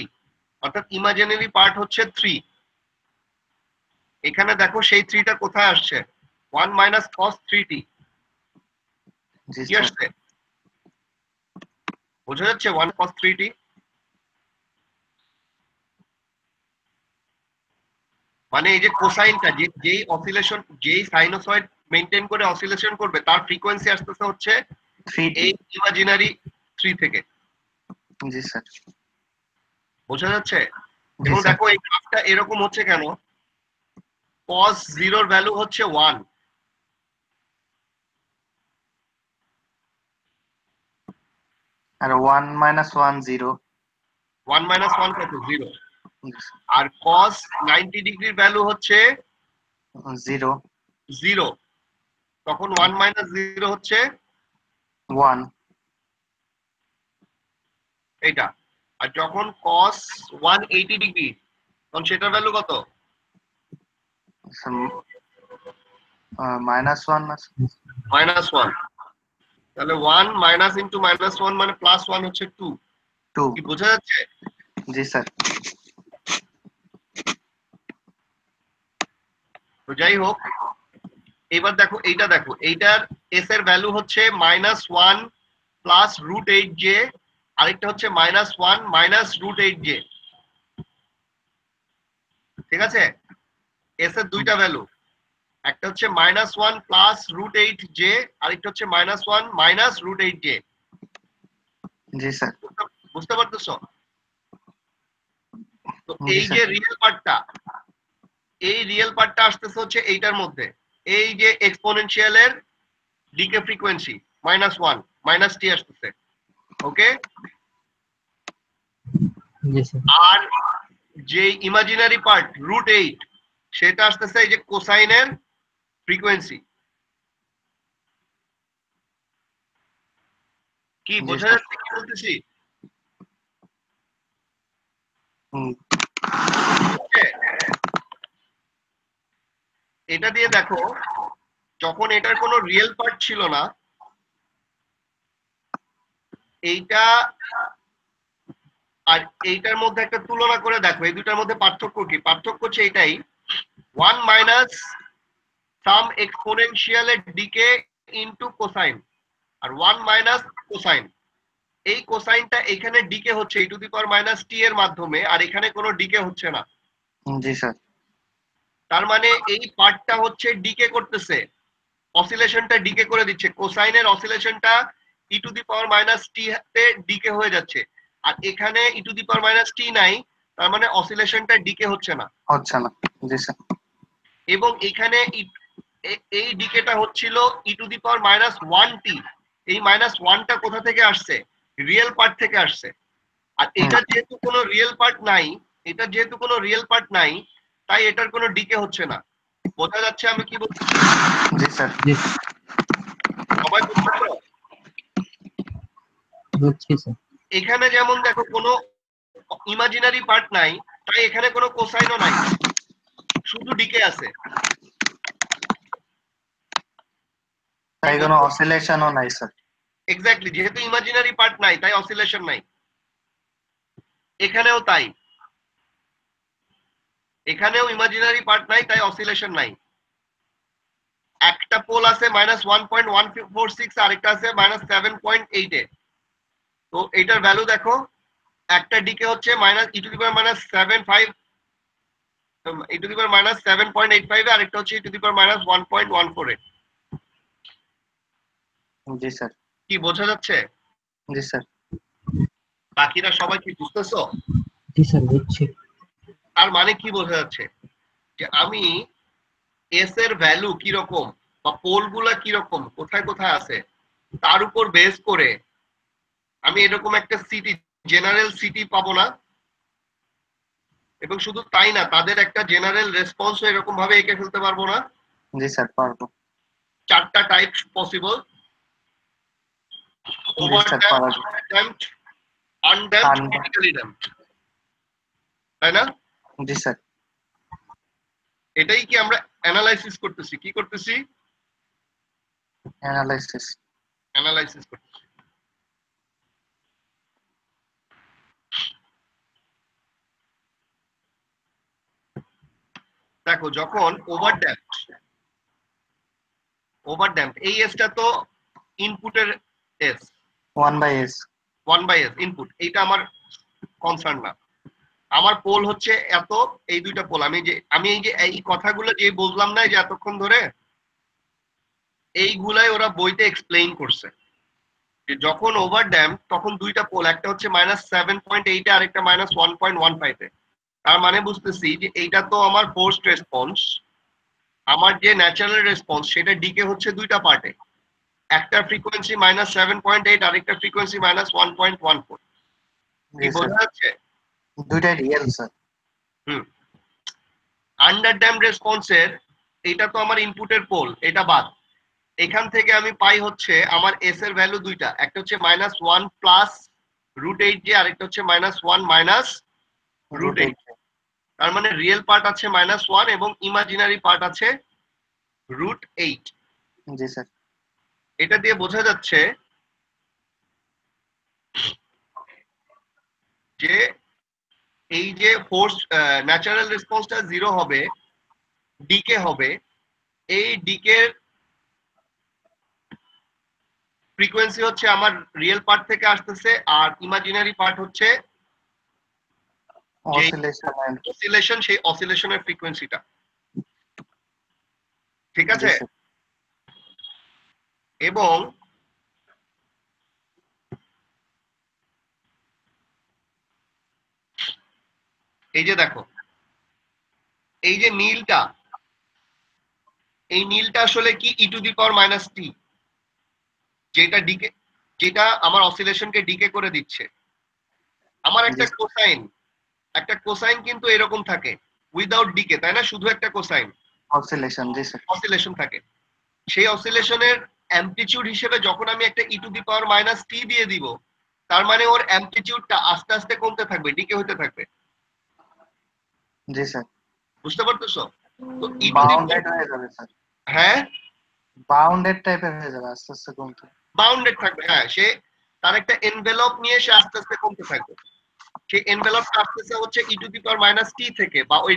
অর্থাৎ ইমাজিনারি পার্ট হচ্ছে 3। এখানে দেখো সেই 3টা কোথায় আসছে, 1 - cos3t। জি কি স্যার, আসছে বোঝা যাচ্ছে? 1 cos3t, মানে এই যে কোসাইনটা, যেই অসিলেশন, যেই সাইনোসয়েড মেইনটেইন করে অসিলেশন করবে, তার ফ্রিকোয়েন্সি আসতেছে হচ্ছে 3t। এই ইমাজিনারি 3 থেকে। জি স্যার, বোঝা যাচ্ছে? জি এবং স্যার, দেখো এই গ্রাফটা এরকম হচ্ছে কেন, cos 0 এর ভ্যালু হচ্ছে 1, আর 1 - 1 0। 1 - 1 কত, 0। জি স্যার, আর cos 90 ডিগ্রির ভ্যালু হচ্ছে 0 0, তখন 1 - 0 হচ্ছে 1। এইটা। আর যখন cos 180 ডিগ্রি, তখন সেটার ভ্যালু কত? -1 আছে। -1। তাহলে 1 মাইনাস ইন্টু -1 মানে +1 হচ্ছে 2। 2। কি বোঝা যাচ্ছে? জি স্যার, তো যাই হোক, এবার দেখো এইটা, দেখো এইটার এস এর ভ্যালু হচ্ছে -1 +√8j, আরেকটা হচ্ছে -1 -√8j। ঠিক আছে? এস এর দুইটা ভ্যালু, একটা হচ্ছে -1 +√8j, আরেকটা হচ্ছে -1 -√8j। জি স্যার, বুঝতে পারতেছো? তো জি এই যে স্যার, রিয়েল পার্টটা, এই রিয়েল পার্টটা আসতেছে হচ্ছে এইটার মধ্যে, এই যে এক্সপোনেনশিয়ালের ডিকে ফ্রিকোয়েন্সি -1 -t আসতেছে। ওকে? জি স্যার, আর যে ইমাজিনারি পার্ট √8, সেটা আসতেছে এই যে কোসাইনের ফ্রিকোয়েন্সি। কি জি বোঝা স্যার। যাচ্ছে কি বলতেছি? হুম, এটা দিয়ে দেখো, যখন এটার কোনো রিয়েল পার্ট ছিল না, এইটা আর এইটার মধ্যে একটা তুলনা করে দেখো, এই দুটার মধ্যে পার্থক্য কি? পার্থক্য হচ্ছে এইটাই, 1 মাইনাস সাম এক্সপোনেনশিয়ালের ডিকে ইনটু কোসাইন, আর 1 মাইনাস কোসাইন। এই কোসাইনটা এখানে ডিকে হচ্ছে e⁻t এর মাধ্যমে, আর এখানে কোনো ডিকে হচ্ছে না। জি স্যার, তার মানে এই পার্টটা হচ্ছে ডিকে করতেছে, অসিলেশনটা ডিকে করে দিচ্ছে, কোসাইনের অসিলেশনটা e⁻t তে ডিকে হয়ে যাচ্ছে, আর এখানে e⁻t নাই, তার মানে অসিলেশনটা ডিকে হচ্ছে না। হচ্ছে না। জি স্যার, এবং এখানে এই ডিকেটা হচ্ছিল e⁻1t। এই -1টা কোথা থেকে আসছে? রিয়েল পার্ট থেকে আসছে। আর এটা যেহেতু কোনো রিয়েল পার্ট নাই, এটা যেহেতু কোনো রিয়েল পার্ট নাই, তাই এটার কোনো ডিকে হচ্ছে না। বোঝা যাচ্ছে আমি কি বলছি? জি স্যার, জি সবাই বুঝতে পারো? বুঝছি স্যার। এখানে যেমন দেখো কোনো ইমাজিনারি পার্ট নাই, তাই এখানে কোনো কোসাইনও নাই, শুধু ডিকে আছে। তাই কোনো অসিলেশনও নাই স্যার। এক্স্যাক্টলি, যেহেতু ইমাজিনারি পার্ট নাই তাই অসিলেশন নাই। এখানেও তাই, এখানেও ইমাজিনারি পার্ট নাই তাই অসিলেশন নাই। একটা পোল আছে -1.146, আরেকটা আছে -7.8 এ। তো এটার ভ্যালু দেখো, একটা ডিকে হচ্ছে -e⁻⁻75 e⁻⁻7.85 এ, আরেকটা হচ্ছে e⁻1.14 এ। জি স্যার। কি বোঝা যাচ্ছে? জি স্যার। বাকিরা সবাই কি বুঝতেছো? জি স্যার বুঝছি। তার মানে কি বোঝা যাচ্ছে? যে আমি এস এর ভ্যালু কিরকম বা পোল গুলা কিরকম, কোথায় কোথায় আছে, তার উপর বেস করে আমি এরকম একটা সিটি, জেনারেল সিটি পাবো না। এবং শুধু তাই না, তাদের একটা জেনারেল রেসপন্স এরকম ভাবে এঁকে ফেলতে পারবো না। জি স্যার পারবো। চারটা type possible: overdamped, undamped, undamped, critically damped, তাই না? জি স্যার। এটাই কি আমরা অ্যানালাইসিস করতেছি? কি করতেছি? অ্যানালাইসিস। অ্যানালাইসিস করতেছি। দেখো, যখন ওভারড্যাম্পড এই এসটা তো ইনপুটের এস, 1/s। 1/s ইনপুট, এইটা আমার কনসার্ন না। আমার পোল হচ্ছে এত, এই দুইটা পোল। আমি এই কথাগুলো যে বললাম না যে এতক্ষণ ধরে, এইগুলাই ওরা বইতে এক্সপ্লেইন করছে। যে যখন ওভারড্যাম্প তখন দুইটা পোল, একটা হচ্ছে -7.8 এ, আরেকটা -1.15 এ। তার মানে বুঝতেছি যে এইটা তো আমার ফোর্সড রেসপন্স, আমার যে ন্যাচারাল রেসপন্স সেটা ডিকে হচ্ছে দুইটা পার্টে, একটা ফ্রিকোয়েন্সি -7.8, আরেকটা ফ্রিকোয়েন্সি -1.14। কি বোঝা যাচ্ছে? দুইটাই রিয়েল স্যার। আন্ডার ড্যাম রেসপন্সের এটা তো আমার ইনপুটের পোল, এটা বাদ। এখান থেকে আমি পাই হচ্ছে আমার এস এর ভ্যালু দুইটা, একটা হচ্ছে -1 প্লাস √8 যে, আরেকটা হচ্ছে -1 মাইনাস √8। তার মানে রিয়েল পার্ট আছে -1 এবং ইমাজিনারি পার্ট আছে √8। জি স্যার। এটা দিয়ে বোঝা যাচ্ছে যে এই যে ফোর্স ন্যাচারাল রেসপন্সটা 0 হবে, ডিকে হবে, এই ডিকের ফ্রিকোয়েন্সি হচ্ছে আমার রিয়েল পার্ট থেকে আসতেছে, আর ইমাজিনারি পার্ট হচ্ছে অসিলেশন, সেই অসিলেশনের ফ্রিকোয়েন্সিটা। ঠিক আছে? এবং এই যে দেখো, এই যে নীলটা, এই নীলটা আসলে কি e⁻⁻t, যেটা ডিকে, যেটা আমার অসিলেশনকে ডিকে করে দিচ্ছে। আমার একটা কোসাইন কিন্তু এরকম থাকে উইদাউট ডিকে, তাই না? শুধু একটা কোসাইন অসিলেশন। জি স্যার। অসিলেশন থাকে। সেই অসিলেশনের অ্যামপ্লিটিউড হিসেবে যখন আমি একটা e⁻⁻t দিয়ে দিব, তার মানে ওর অ্যামপ্লিটিউডটা আস্তে আস্তে কমতে থাকবে, ডিকে হতে থাকবে। জি স্যার। বুঝতে পারতেছো? তো বাউন্ডেড হয়ে যাবে স্যার। হ্যাঁ, বাউন্ডেড টাইপের হয়ে যাবে, আস্তে আস্তে কমতে। বাউন্ডেড থাকবে, হ্যাঁ। সে তার একটা এনভেলপ নিয়ে সে আস্তে আস্তে কমতে থাকবে। সেই এনভেলপটা আসতেছে হচ্ছে e⁻⁻t থেকে, বা ওই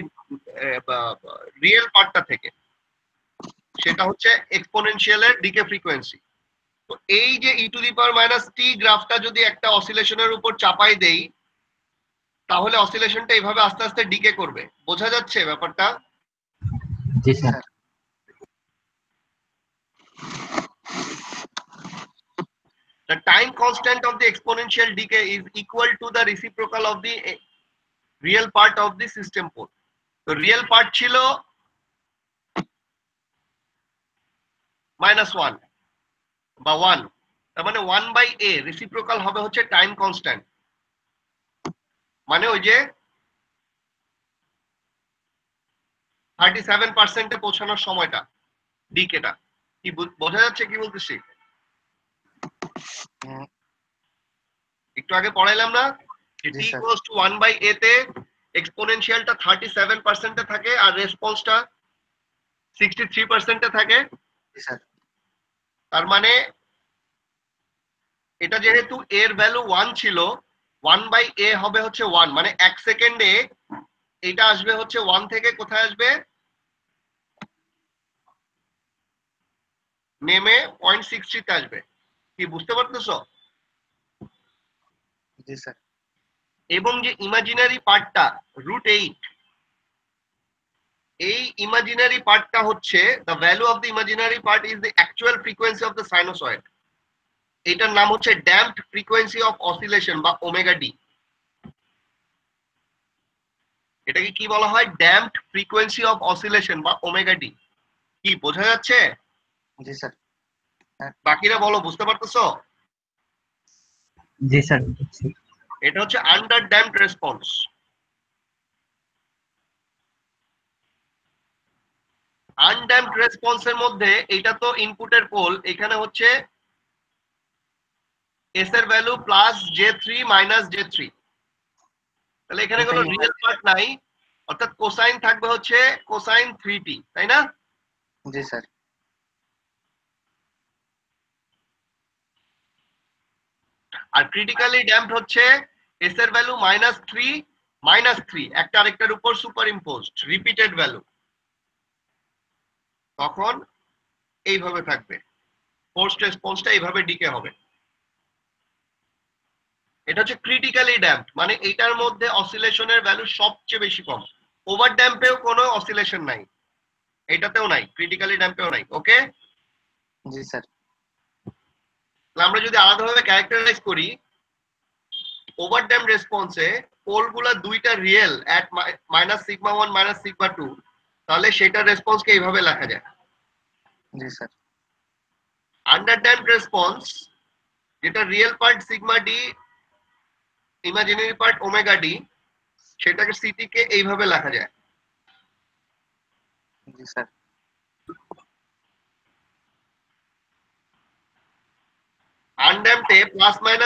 রিয়েল পার্টটা থেকে। সেটা হচ্ছে এক্সপোনেনশিয়ালের ডিকে ফ্রিকোয়েন্সি। তো এই যে e⁻⁻t গ্রাফটা যদি একটা অসিলেশনের উপর চাপাই দেই, তাহলে অসিলেশনটা এইভাবে আস্তে আস্তে ডিকে করবে। বোঝা যাচ্ছে ব্যাপারটা? জি sir. The time constant of the exponential decay is equal to the reciprocal of the real part of the system pole. তো রিয়েল পার্ট ছিল -1 বা 1, তার মানে 1/a রেসিপ্রোকাল হবে হচ্ছে টাইম কনস্ট্যান্ট, মানে ওই যে 37% পৌঁছানোর সময়টা, ডিকেটা। কি বোঝা যাচ্ছে কি বলতেছি? একটু আগে পড়াইলাম না যে জি, t sir. equals to 1/a তে এক্সপোনেনশিয়ালটা 37% এ থাকে আর রেসপন্সটা 63% এ থাকে। জি, স্যার। তার মানে এটা যেহেতু এর ভ্যালু 1 ছিল, 1/a হবে হচ্ছে 1, মানে 1 সেকেন্ডে এটা আসবে হচ্ছে 1 থেকে কোথায় আসবে, নেমে 0.63 তে আসবে। কি বুঝতে পারতেছো? জি, স্যার। এবং যে ইমাজিনারি পার্টটা √8, এই ইমাজিনারি পার্টটা হচ্ছে the value of the imaginary part is the actual frequency of the sinusoid. এটার নাম হচ্ছে ড্যাম্পড ফ্রিকোয়েন্সি অফ অসিলেশন বা ওমেগা ডি। এটাকে কি বলা হয়? ড্যাম্পড ফ্রিকোয়েন্সি অফ অসিলেশন বা ওমেগা ডি। কি বোঝা যাচ্ছে? জি, স্যার। বাকিরা বলো, বুঝতে পারতেছো? জি স্যার বুঝছি। এটা হচ্ছে আন্ডার ড্যাম্পড রেসপন্স। আনড্যাম্পড রেসপন্সের মধ্যে এটা তো ইনপুটের পোল, এখানে হচ্ছে এস এর ভ্যালু +J3 -J3, তাহলে এখানে কোনো রিয়েল পার্ট নাই, অর্থাৎ কোসাইন থাকবে হচ্ছে কোসাইন 3t, তাই না? জি, স্যার। আর ক্রিটিক্যালি ড্যাম্পড হচ্ছে এস এর ভ্যালু -3 -3 একটা আরেকটার উপর সুপার ইম্পোজড রিপিটেড ভ্যালু, তখন এইভাবে থাকবে, ফোর্সড রেসপন্সটা এইভাবে ডিকে হবে। এটা হচ্ছে ক্রিটিক্যালি ড্যাম্পড, মানে এইটার মধ্যে অসিলেশনের ভ্যালু সবচেয়ে বেশি কম। ওভার ড্যাম্পেও কোনো অসিলেশন নাই, এটাতেও নাই, ক্রিটিক্যালি ড্যাম্পেও নাই। ওকে, জি, স্যার। আমরা যদি আলাদাভাবে ক্যারেক্টারাইজ করি, ওভার ড্যাম্প রেসপন্সে পোলগুলা দুইটা রিয়েল এট -σ1 -σ2, তাহলে সেটার রেসপন্সকে এইভাবে লেখা যায়। জি, স্যার। আন্ডার ড্যাম্প রেসপন্স, যেটা real part sigma D, imaginary part omega D, সেটাকে সিটি কে এইভাবে লেখা যায়। জি, স্যার। আনড্যাম্পে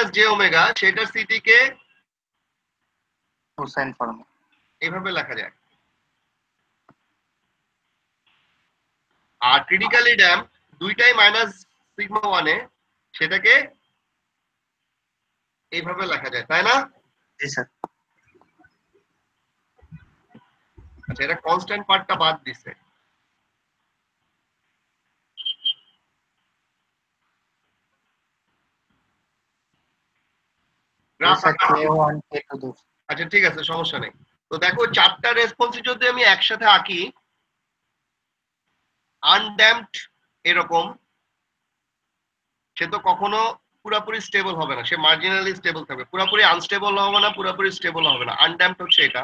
+-J ω, সেটার সিটি কে কোসাইন ফর্ম। এইভাবে লেখা যায়। আর ক্রিটিক্যালি ড্যাম্প দুইটাই -σ1 এ, সেটাকে এইভাবে লেখা যায়, তাই না? জি, স্যার। আচ্ছা, এটা কনস্ট্যান্ট পার্টটা বাদ দিছে। গ্রাফ স্যার আঁকা। K1 K2 2। আচ্ছা ঠিক আছে, সমস্যা নেই। তো দেখো, চারটা রেসপন্স যদি আমি একসাথে আঁকি, আনড্যাম্পড এরকম, সে তো কখনো পুরোপুরি স্টেবল হবে না, সে মার্জিনালি স্টেবল থাকবে, পুরোপুরি আনস্টেবল হবে না, পুরোপুরি স্টেবল হবে না। আনড্যাম্পড হচ্ছে এটা।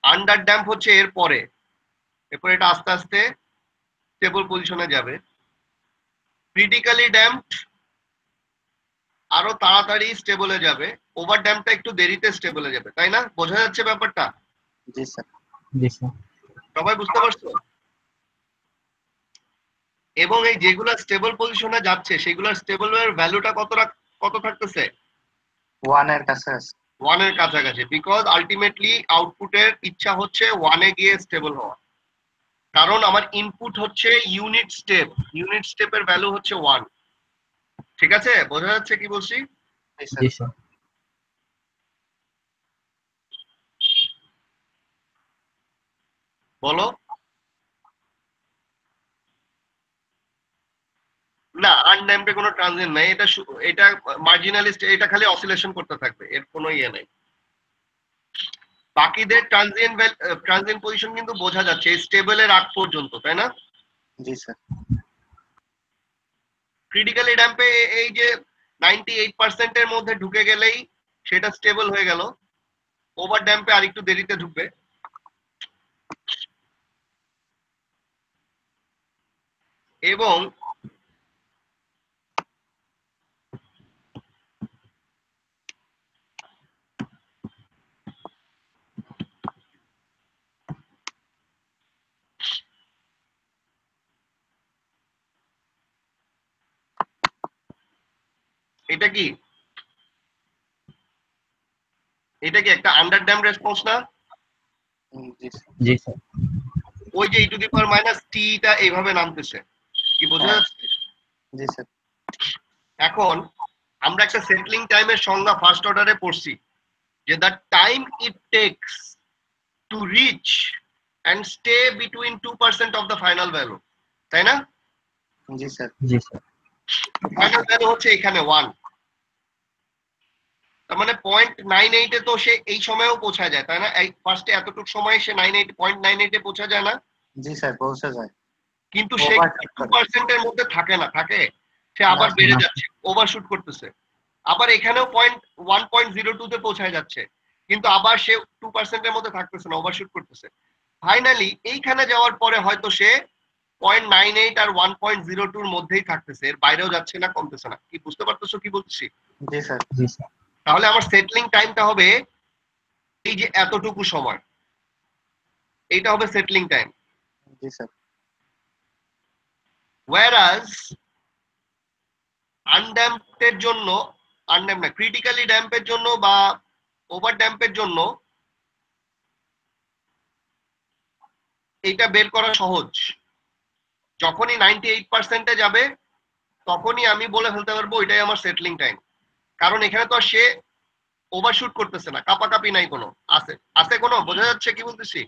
আন্ডার ড্যাম্প হচ্ছে এর পরে, এরপর এটা আস্তে আস্তে স্টেবল পজিশনে যাবে। ক্রিটিক্যালি ড্যাম্পড আরো তাড়াতাড়ি স্টেবলে যাবে, ওভার ড্যাম্পটা একটু দেরিতে স্টেবলে যাবে, তাই না? বোঝা যাচ্ছে ব্যাপারটা? জি, স্যার। জি স্যার। সবাই বুঝতে পারছো? এবং এই যেগুলা স্টেবল পজিশনে যাচ্ছে সেগুলোর স্টেবল এর ভ্যালুটা কত থাকতেছে? 1 এর কাছে আছে। 1 এর কাছাকাছি, বিকজ আলটিমেটলি আউটপুটের ইচ্ছা হচ্ছে 1 এ গিয়ে স্টেবল হওয়া। কারণ আমার ইনপুট হচ্ছে ইউনিট স্টেপ, ইউনিট স্টেপের ভ্যালু হচ্ছে 1। ঠিক আছে, বোঝা যাচ্ছে কি বলছি? জি, স্যার। জি স্যার। বলো। না, আনড্যাম্পে কোনো ট্রানজিয়েন্ট নাই, এটা মার্জিনালিস্ট, এটা খালি অসিলেশন করতে থাকবে, এর কোনো ইয়ে নাই। বাকিদের ট্রানজিয়েন্ট পজিশন কিন্তু বোঝা যাচ্ছে স্টেবলের আগ পর্যন্ত, তাই না? জি, স্যার। ক্রিটিক্যালি ড্যাম্পে এই যে 98% এর মধ্যে ঢুকে গেলেই সেটা স্টেবল হয়ে গেল, ওভার ড্যাম্পে আরেকটু দেরিতে ঢুকবে। এবং এটা কি এটা কি একটা আন্ডার ড্যাম রেসপন্স না? জি স্যার। জি স্যার। ওই যে e⁻t টা এইভাবে নামতেছে, কি বোঝা যাচ্ছে? জি স্যার। এখন আমরা একটা সেটলিং টাইমের সংজ্ঞা ফার্স্ট অর্ডারে পড়ছি, যে the time it tax to reach and stay between 2% of the final value, তাই না? জি স্যার। জি স্যার। ফাইনাল ভ্যালু হচ্ছে এখানে 1, তার মানে 0.98 এ তো সে এই সময়েও পৌঁছা যায়, তাই না? এই ফার্স্টে এতটুকু সময় সে 0.98 এ পৌঁছা যায় না? জি স্যার, পৌঁছে যায়। কিন্তু সে Overshoot করে। 2% এর মধ্যে থাকে না, থাকে সে আবার না, বেড়ে না। যাচ্ছে, ওভারশুট করতেছে। আবার এখানেও 1.02 তে পৌঁছায় যাচ্ছে, কিন্তু আবার সে 2% এর মধ্যে থাকতেছে না, ওভারশুট করতেছে। ফাইনালি এইখানে যাওয়ার পরে হয়তো সে 0.98 আর 1.02 এর মধ্যেই থাকতেছে, এর বাইরেও যাচ্ছে না, কমতেছে না। কি বুঝতে পারতেছো কি বলছি? জি স্যার। জি স্যার। তাহলে আমার সেটলিং টাইমটা হবে এই যে এতটুকু সময়, এইটা হবে সেটলিং টাইম। জি স্যার। whereas আনড্যাম্পড এর জন্য, আনড্যাম্প না, ক্রিটিক্যালি ড্যাম্পের জন্য বা ওভার ড্যাম্পের জন্য এটা বের করা সহজ। যখনই 98% এ যাবে তখনই আমি বলে ফেলতে পারবো এটাই আমার সেটলিং টাইম, কারণ এখানে তো আর সে ওভারশুট করতেছে না, কাপাকাপি নাই কোনো, আছে আছে কোনো, বোঝা যাচ্ছে কি বলতেছি?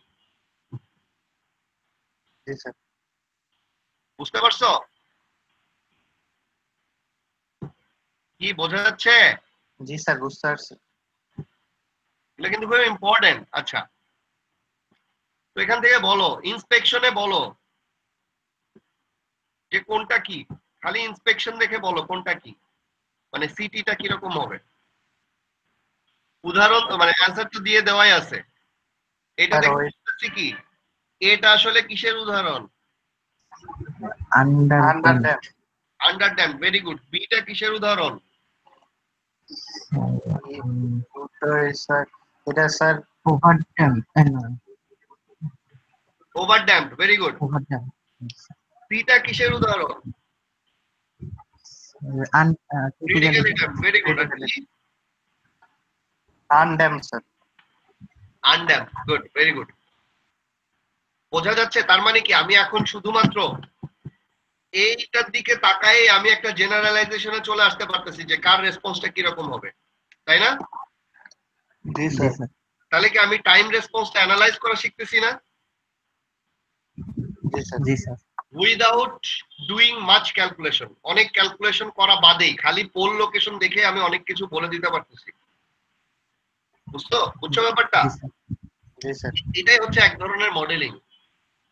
জি স্যার। বুঝতে পারছো কি বোঝা যাচ্ছে? জি স্যার, বুঝতে পারছি। এটা কিন্তু খুব ইম্পর্টেন্ট। আচ্ছা, তো এখান থেকে বলো, ইন্সপেকশনে বলো যে কোনটা কি, খালি ইন্সপেকশন দেখে বলো কোনটা কি, মানে সিটিটা কিরকম হবে। উদাহরণ মানে অ্যান্সার তো দিয়ে দেওয়াই আছে, এটা স্যার, দেখে ওই বুঝতেছি কি এটা আসলে কিসের উদাহরণ? Under under damp. Under damp, very good. Beta কিসের উদাহরণ? স্যার, এটা sir over damp. Over damp, very good. Over damp. Theta কিসের উদাহরণ? Critically damp, very good. Undamp sir. Undamp, good, very good. বোঝা যাচ্ছে? তার মানে কি আমি এখন শুধুমাত্র এইটার দিকে তাকাই আমি একটা জেনারেলাইজেশনে চলে আসতে পারতেছি যে কার রেসপন্সটা কিরকম হবে, তাই না? জি জি স্যার। স্যার। তাহলে কি আমি টাইম রেসপন্সটা অ্যানালাইজ করা শিখতেছি না? জি স্যার। জি sir. Without doing much calculation, অনেক ক্যালকুলেশন করা বাদেই খালি পোল লোকেশন দেখে আমি অনেক কিছু বলে দিতে পারতেছি। বুঝছো ব্যাপারটা? জি স্যার। জি স্যার। এটাই হচ্ছে এক ধরনের মডেলিং।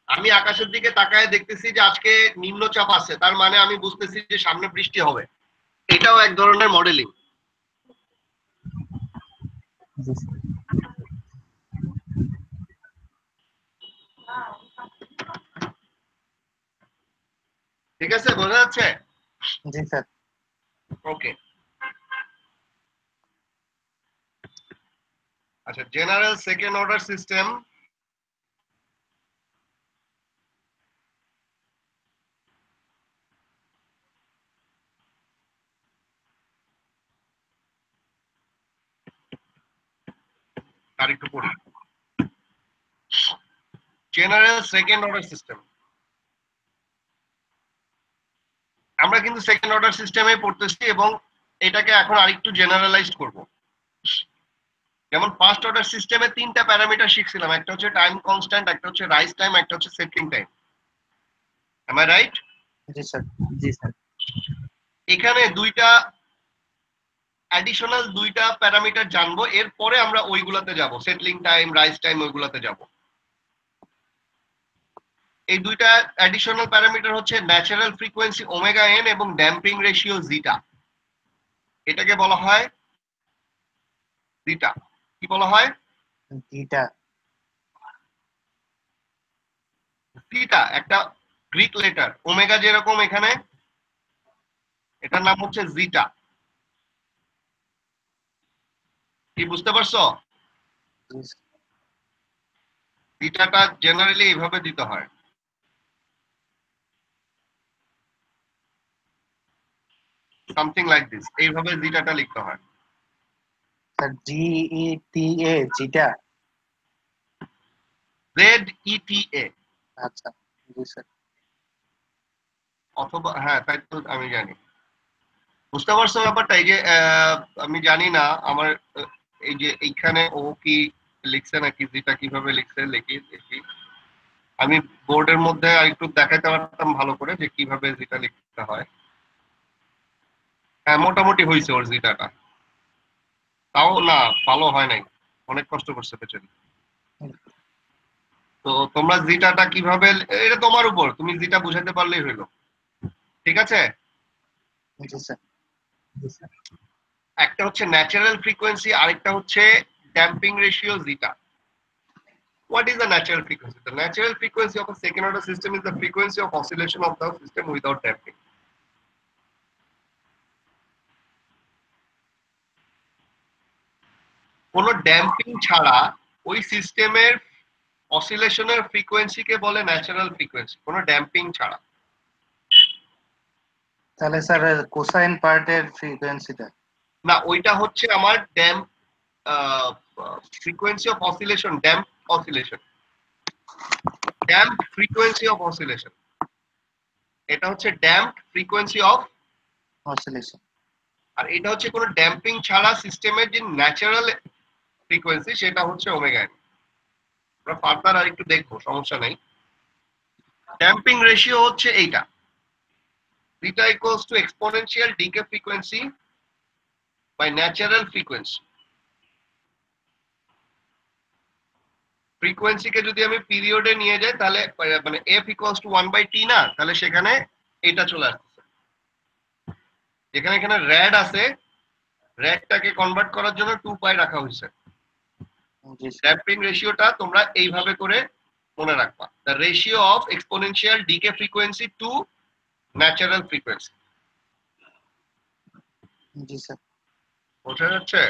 আমি আকাশের দিকে তাকায় দেখতেছি যে আজকে নিম্নচাপ আছে, তার মানে আমি বুঝতেছি যে সামনে বৃষ্টি হবে, এটাও এক ধরনের মডেলিং। জি স্যার। ঠিক আছে, বোঝা যাচ্ছে? জি স্যার। ওকে, আচ্ছা, জেনারেল সেকেন্ড অর্ডার সিস্টেম। আর একটু পড়ি। জেনারেল সেকেন্ড অর্ডার সিস্টেম, আমরা কিন্তু সেকেন্ড অর্ডার সিস্টেমে পড়তেছি এবং এটাকে এখন আরেকটু জেনারেলাইজড করব। যেমন ফার্স্ট অর্ডার সিস্টেমে তিনটা প্যারামিটার শিখছিলাম, একটা হচ্ছে টাইম কনস্ট্যান্ট, একটা হচ্ছে রাইজ টাইম, একটা হচ্ছে settling time. Am I right? জি স্যার। জি স্যার। এখানে অ্যাডিশনাল দুইটা প্যারামিটার জানবো, এরপরে আমরা ওইগুলাতে যাব, সেটলিং টাইম, রাইজ টাইম, ওইগুলাতে যাব। এই দুইটা অ্যাডিশনাল প্যারামিটার হচ্ছে ন্যাচারাল ফ্রিকোয়েন্সি ওমেগা এন এবং ড্যাম্পিং রেশিও জিটা। এটাকে বলা হয় জিটা। কি বলা হয়? জিটা। জিটা একটা গ্রিক লেটার, ওমেগা যেরকম এখানে, এটার নাম হচ্ছে জিটা। কি বুঝতে পারছো? জি স্যার। জিটাটা জেনারেলি এইভাবে দিতে হয়, সামথিং লাইক দিস, এইভাবে জিটাটা লিখতে হয়। Sir GETA জিটা। ZETA আচ্ছা, জি স্যার। অথবা হ্যাঁ তাই তো আমি জানি। বুঝতে পারছো ব্যাপারটা? এই যে আমি জানি না আমার এই যে এইখানে ও কি লিখছে নাকি যেটা কিভাবে লিখছে দেখি আমি বোর্ডের মধ্যে আর একটু দেখাতে পারতাম ভালো করে যে কিভাবে যেটা লিখতে হয়। হ্যাঁ মোটামুটি হয়েছে ওর জিটাটা, তাও না ভালো হয় নাই, অনেক কষ্ট করছে পেছনে। তো তোমরা জিটাটা কিভাবে, এটা তোমার উপর, তুমি জিটা বুঝাতে পারলেই হইলো। ঠিক আছে, জি স্যার। জি স্যার। একটা হচ্ছে ন্যাচারাল ফ্রিকোয়েন্সি, আরেকটা হচ্ছে damping ratio zeta. What is the natural frequency? The natural frequency of a second order system is the frequency of oscillation of the system without damping. কোনো ড্যাম্পিং ছাড়া ওই সিস্টেমের অসিলেশনের ফ্রিকোয়েন্সিকে বলে ন্যাচারাল ফ্রিকোয়েন্সি, কোনো damping ছাড়া। তাহলে স্যার কোসাইন পার্টের ফ্রিকোয়েন্সিটা? না, ওইটা হচ্ছে আমার damp frequency of oscillation, damp oscillation, damp frequency of oscillation. এটা হচ্ছে ড্যাম্প ফ্রিকোয়েন্সি অফ অসিলেশন। আর এটা হচ্ছে কোনো ড্যাম্পিং ছাড়া সিস্টেমের যে ন্যাচারাল ফ্রিকোয়েন্সি, সেটা হচ্ছে ওমেগা এন। আমরা ফার্দার আর একটু দেখবো, সমস্যা নেই। ড্যাম্পিং রেশিও হচ্ছে এইটা, theta equals to exponential decay frequency by natural frequency। ফ্রিকোয়েন্সিকে যদি আমি পিরিয়ডে নিয়ে যাই তাহলে মানে f equals to 1/t না, তাহলে সেখানে এটা চলে আসছে। যেখানে এখানে র্যাড আছে, র্যাডটাকে কনভার্ট করার জন্য 2π রাখা হয়েছে। জি স্যার। ড্যাম্পিং রেশিওটা তোমরা এইভাবে করে মনে রাখবা, the ratio of exponential decay frequency to natural frequency. জি স্যার। বোঝা যাচ্ছে?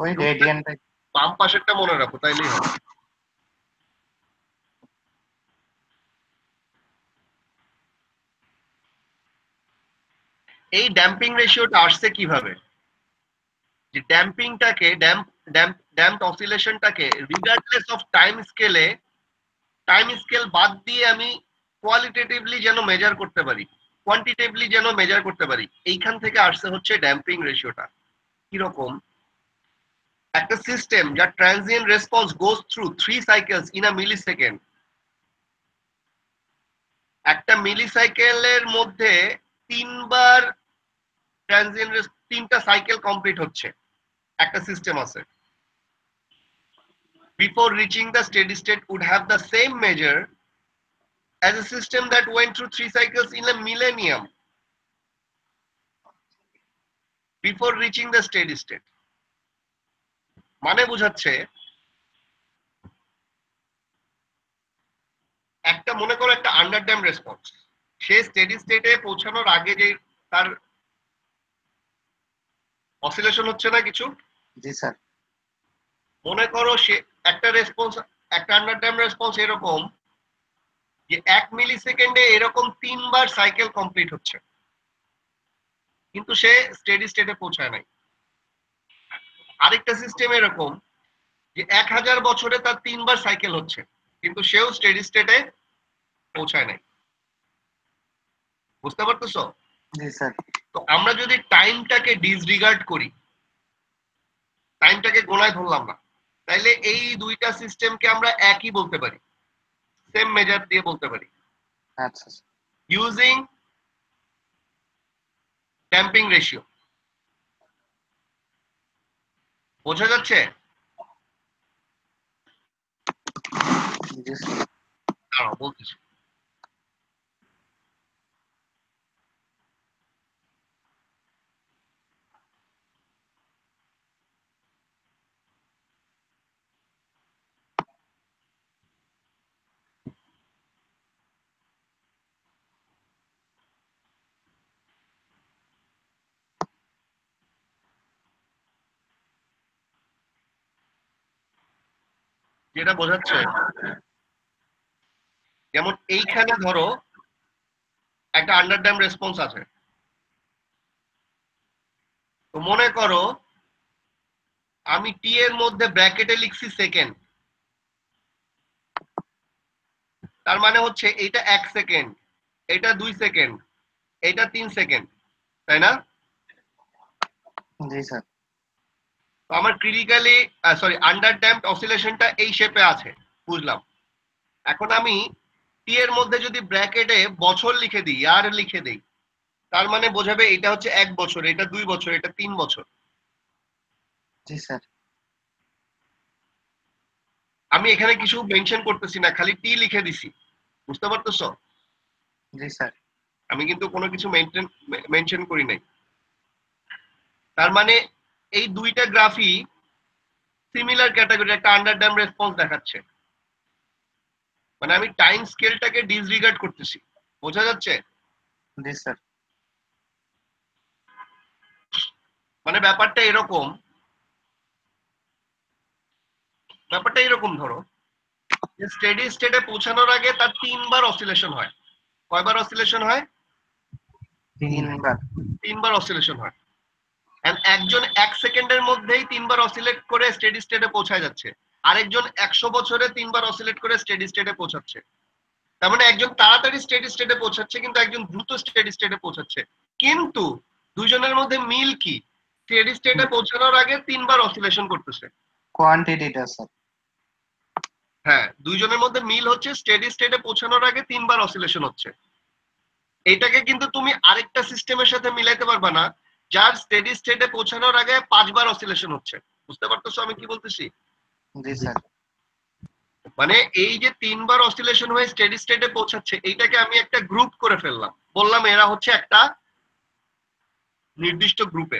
ওই রেডিয়ানটা। বাম পাশেরটা মনে রাখো, তাইলেই হবে। এই ড্যাম্পিং রেশিওটা আসছে কিভাবে? যে ড্যাম্পিংটাকে ড্যাম্প অসিলেশনটাকে রিগার্ডলেস অফ টাইম স্কেল বাদ দিয়ে আমি কোয়ালিটেটিভলি যেন মেজার করতে পারি, কোয়ান্টিটেটিভলি যেন মেজার করতে পারি, এইখান থেকে আসছে হচ্ছে ড্যাম্পিং রেশিওটা। কিরকম? একটা সিস্টেম যার transient response goes through 3 cycles in a millisecond, একটা মিলি সাইকেলের মধ্যে 3বার ট্রানজিয়েন্ট 3টা সাইকেল কমপ্লিট হচ্ছে, একটা সিস্টেম আছে। Before reaching the steady state would have the same measure as a system that went through 3 cycles in a millennium. Before reaching the steady state মানে বোঝাচ্ছে, একটা মনে করো একটা আন্ডার ড্যাম রেসপন্স, সে steady স্টেটে পৌঁছানোর আগে যে তার অসিলেশন হচ্ছে না কিছু। জি স্যার। মনে করো সে একটা রেসপন্স, একটা আন্ডার ড্যাম রেসপন্স এরকম যে 1 মিলি সেকেন্ডে এরকম 3বার সাইকেল কমপ্লিট হচ্ছে, কিন্তু সে স্টেডি স্টেটে পৌঁছায় নাই। আরেকটা সিস্টেম এরকম যে 1000 বছরে তার 3বার সাইকেল হচ্ছে, কিন্তু সেও স্টেডি স্টেটে পৌঁছায় নাই। বুঝতে পারতেছো? জি স্যার। তো আমরা যদি টাইমটাকে ডিসরিগার্ড করি, টাইমটাকে গোনায় ধরলাম না, তাইলে এই দুইটা সিস্টেমকে আমরা একই বলতে পারি, সেম মেজার দিয়ে বলতে পারি, আচ্ছা স্যার। Using damping ratio. বোঝা যাচ্ছে? জি স্যার। দাঁড়াও বলতেছি। যেটা বোঝাচ্ছে, যেমন এইখানে ধরো একটা আন্ডার ড্যাম রেসপন্স আছে, তো মনে করো আমি টি এর মধ্যে ব্র্যাকেটে লিখছি সেকেন্ড, তার মানে হচ্ছে এইটা 1 সেকেন্ড, এটা 2 সেকেন্ড, এটা 3 সেকেন্ড, তাই না? জি স্যার। তো আমার ক্রিটিক্যালি আন্ডার ড্যাম্পড অসিলেশনটা এই শেপে আছে, বুঝলাম। এখন আমি টি এর মধ্যে যদি ব্র্যাকেটে বছর লিখে দিই, ইয়ার লিখে দিই, তার মানে বোঝাবে এটা হচ্ছে 1 বছর, এটা 2 বছর, এটা 3 বছর। জি স্যার। আমি এখানে কিছু মেনশন করতেছি না, খালি টি লিখে দিছি, বুঝতে পারতেছো? জি স্যার। আমি কিন্তু কোনো কিছু মেনশন করি নাই। তার মানে এই দুইটা গ্রাফই সিমিলার ক্যাটাগরি, একটা আন্ডার ড্যাম রেসপন্স দেখাচ্ছে। মানে আমি টাইম স্কেলটাকে ডিসরিগার্ড করতেছি, বোঝা যাচ্ছে? জি স্যার। মানে ব্যাপারটা এরকম ধরো যে স্টেডি স্টেটে পৌঁছানোর আগে তার 3বার অসিলেশন হয়। কয়বার অসিলেশন হয়? 3বার। 3বার অসিলেশন হয়। একজন 1 সেকেন্ডের মধ্যেই 3বার অসিলেট করে স্টেডি স্টেটে পৌঁছায় যাচ্ছে, আরেকজন 100 বছরে 3বার অসিলেট করে স্টেডি স্টেটে পৌঁছাচ্ছে। তার মানে একজন তাড়াতাড়ি স্টেডি স্টেটে পৌঁছাচ্ছে, কিন্তু একজন দ্রুত স্টেডি স্টেটে পৌঁছাচ্ছে। কিন্তু দুজনের মধ্যে মিল কি? স্টেডি স্টেটে পৌঁছানোর আগে 3বার অসিলেশন করতেছে। কোয়ান্টিটিটা স্যার। হ্যাঁ, দুইজনের মধ্যে মিল হচ্ছে স্টেডি স্টেটে পৌঁছানোর আগে 3বার অসিলেশন হচ্ছে। এটাকে কিন্তু তুমি আরেকটা সিস্টেমের সাথে মিলাইতে পারবা না যার স্টেডি স্টেটে পৌঁছানোর আগে 5বার অসিলেশন হচ্ছে। বুঝতে পারতেছো আমি কি বলতেছি? জি স্যার। মানে এই যে 3বার অসিলেশন হয়ে স্টেডি স্টেটে পৌঁছাচ্ছে, এইটাকে আমি একটা গ্রুপ করে ফেললাম, বললাম এরা হচ্ছে একটা নির্দিষ্ট গ্রুপে,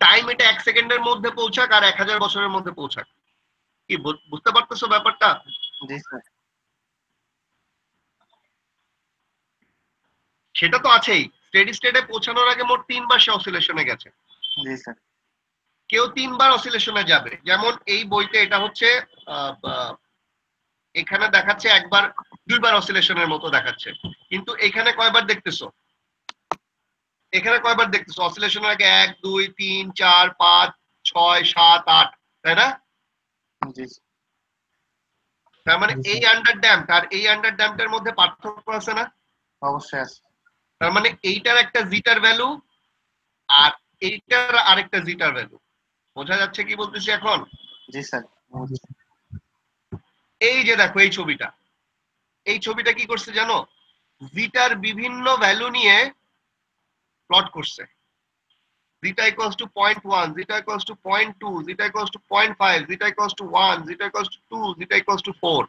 টাইম এটা 1 সেকেন্ডের মধ্যে পৌঁছাক আর 1000 বছরের মধ্যে পৌঁছাক। কি বুঝতে পারতেছো ব্যাপারটা? জি স্যার। সেটা তো আছেই, স্টেডি স্টেটে পৌঁছানোর আগে মোট 3বার সে অসিলেশনে গেছে। জি স্যার। কেউ 3বার অসিলেশনে যাবে, যেমন এই বইতে এটা হচ্ছে এখানে দেখাচ্ছে 1বার 2বার অসিলেশনের মতো দেখাচ্ছে, কিন্তু এখানে কয়বার দেখতেছো? এখানে কয়বার দেখতেছো অসিলেশনের আগে? 1 2 3 4 5 6 7 8, তাই না? জি তার মানে জি এই স্যার। আন্ডার ড্যাম্প আর এই আন্ডার ড্যাম্পের মধ্যে পার্থক্য আছে না? অবশ্যই আছে। তার মানে এইটার একটা জিটার ভ্যালু আর এইটার আরেকটা জিটার ভ্যালু। বোঝা যাচ্ছে কি বলতেছি এখন? জি স্যার। জি স্যার। এই যে দেখো এই ছবিটা কি করছে জানো? জিটার বিভিন্ন ভ্যালু নিয়ে প্লট করছে। zeta equals to 0.1, zeta equals to 0.2, zeta equals to 0.5, zeta equals to 1, zeta equals to 2, zeta equals to 4.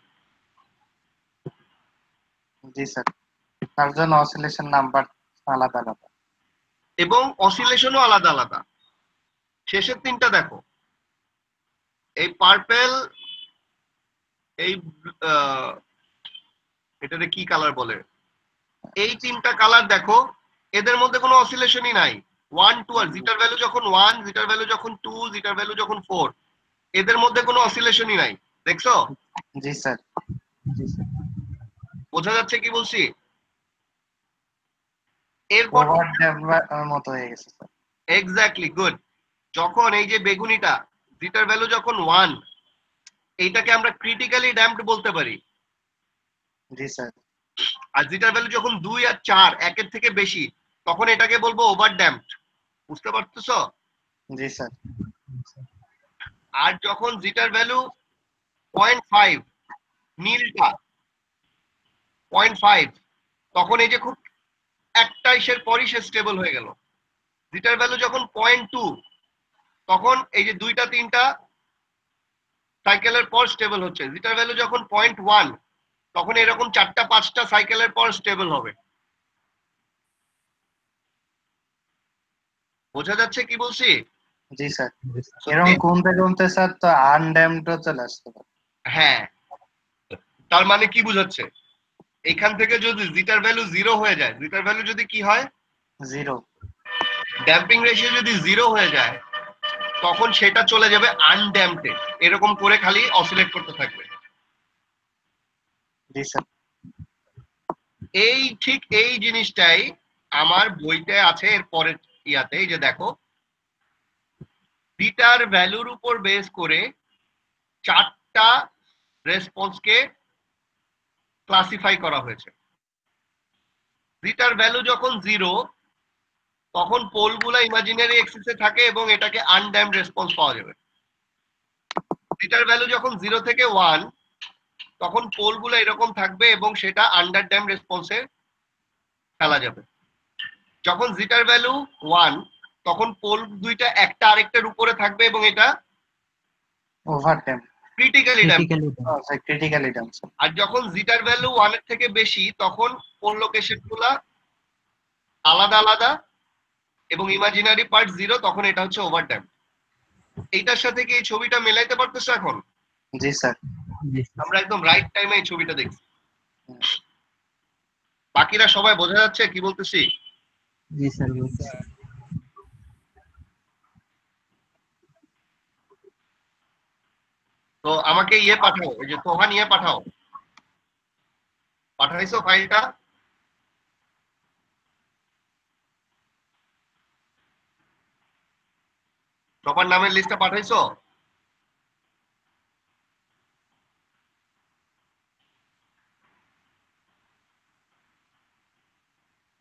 G sir. তার জন্য অসিলেশন নাম্বার আলাদা আলাদা। এবং অসিলেশনও আলাদা আলাদা। শেষের তিনটা দেখো, এই পার্পেল, এই এটাতে কি কালার বলে, এই তিনটা কালার দেখো, এদের মধ্যে কোনো অসিলেশনই নাই। 1 2 আর জিটার ভ্যালু যখন 1, জিটার ভ্যালু যখন 2, জিটার ভ্যালু যখন 4, এদের মধ্যে কোনো অসিলেশনই নাই। দেখছো? জি স্যার। জি স্যার। বোঝা যাচ্ছে কি বলছি? এরপর ওভার ড্যাম্পের মতো হয়ে গেছে স্যার। Exactly, good. যখন এই যে বেগুনিটা, জিটার ভ্যালু যখন 1, এইটাকে আমরা ক্রিটিক্যালি ড্যাম্পড বলতে পারি। জি স্যার। আর জিটার ভ্যালু যখন 2 আর 4 একের থেকে বেশি, তখন এটাকে বলবো ওভার ড্যাম্পড। বুঝতে পারতেছো? জি স্যার। আর যখন জিটার ভ্যালু 0.5, নীলটা 0.5, তখন এই যে খুব একটা ইসের পরই সে স্টেবল হয়ে গেল। জিটার ভ্যালু যখন 0.2, তখন এই যে 2টা 3টা সাইকেলের পর স্টেবল হচ্ছে। জিটার ভ্যালু যখন 0.1, তখন এরকম 4টা 5টা সাইকেলের পর স্টেবল হবে। বোঝা যাচ্ছে কি বলছি? জি স্যার। জি স্যার। এরকম কমতে কমতে স্যার তো আনড্যাম্পডও চলে আসতে পারে। হ্যাঁ, তার মানে কি বুঝাচ্ছে? এখান থেকে যদি জিটার ভ্যালু 0 হয়ে যায়, জিটার ভ্যালু যদি কি হয়, 0। ড্যাম্পিং রেশিও যদি 0 হয়ে যায়, তখন সেটা চলে যাবে আনড্যাম্পে, এরকম করে খালি অসিলেট করতে থাকবে। জি স্যার। ঠিক এই জিনিসটাই আমার বইতে আছে এর পরের ইয়াতে এই যে দেখো বিটার ভ্যালুর উপর বেস করে 4টা রেসপন্সকে ক্লাসিফাই করা হয়েছে। বিটার ভ্যালু যখন 0 তখন পোলগুলা ইমাজিনারি এক্সিসে থাকে এবং এটাকে আনড্যাম্পড রেসপন্স পাওয়া যাবে। বিটার ভ্যালু যখন 0 থেকে 1 তখন পোলগুলো এরকম থাকবে এবং সেটা আন্ডার ড্যাম্পড রেসপন্সে ফেলা যাবে। যখন জিটার ভ্যালু 1 তখন পোল দুইটা একটা আরেকটার উপরে থাকবে এবং এটা over damp, critically damp. Critically damp. আর যখন জিটার ভ্যালু 1 এর থেকে বেশি তখন পোল লোকেশনগুলো আলাদা আলাদা এবং ইমাজিনারি পার্ট 0 তখন এটা হচ্ছে ওভার ড্যাম্প। এইটার সাথে কি এই ছবিটা মেলাইতে পারতেছো এখন? জি স্যার। আমরা একদম রাইট টাইমে এই ছবিটা দেখছি। বাকিরা সবাই বোঝা যাচ্ছে কি বলতেছি? জি স্যার। তো আমাকে ইয়ে পাঠাও, এই যে তোহান ইয়ে পাঠাও, পাঠাইছো ফাইলটা? সবার নামের লিস্টটা পাঠাইছো?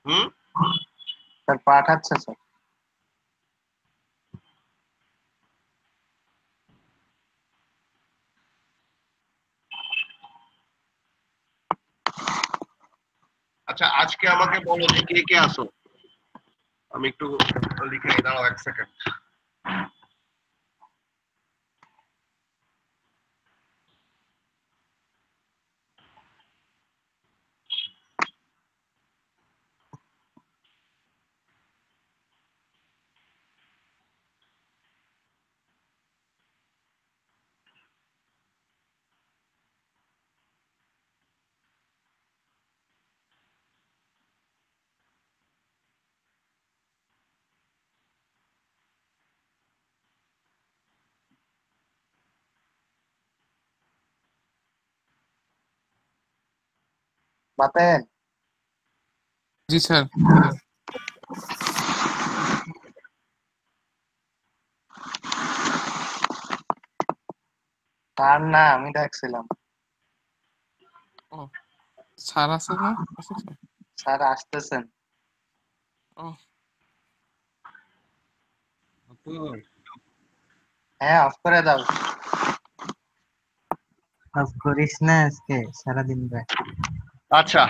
হুম, স্যার পাঠাচ্ছে স্যার। আচ্ছা আজকে আমাকে বলো যে কে কে আসো, আমি একটু লিখে নিই, দাঁড়াও 1 সেকেন্ড। বাতেন। জি স্যার। স্যার না, আমি দেখছিলাম। স্যার আছে না? স্যার আসতেছেন। হ্যাঁ, অফ করে দাও। অফ করিস না আজকে সারাদিন ভাই। আচ্ছা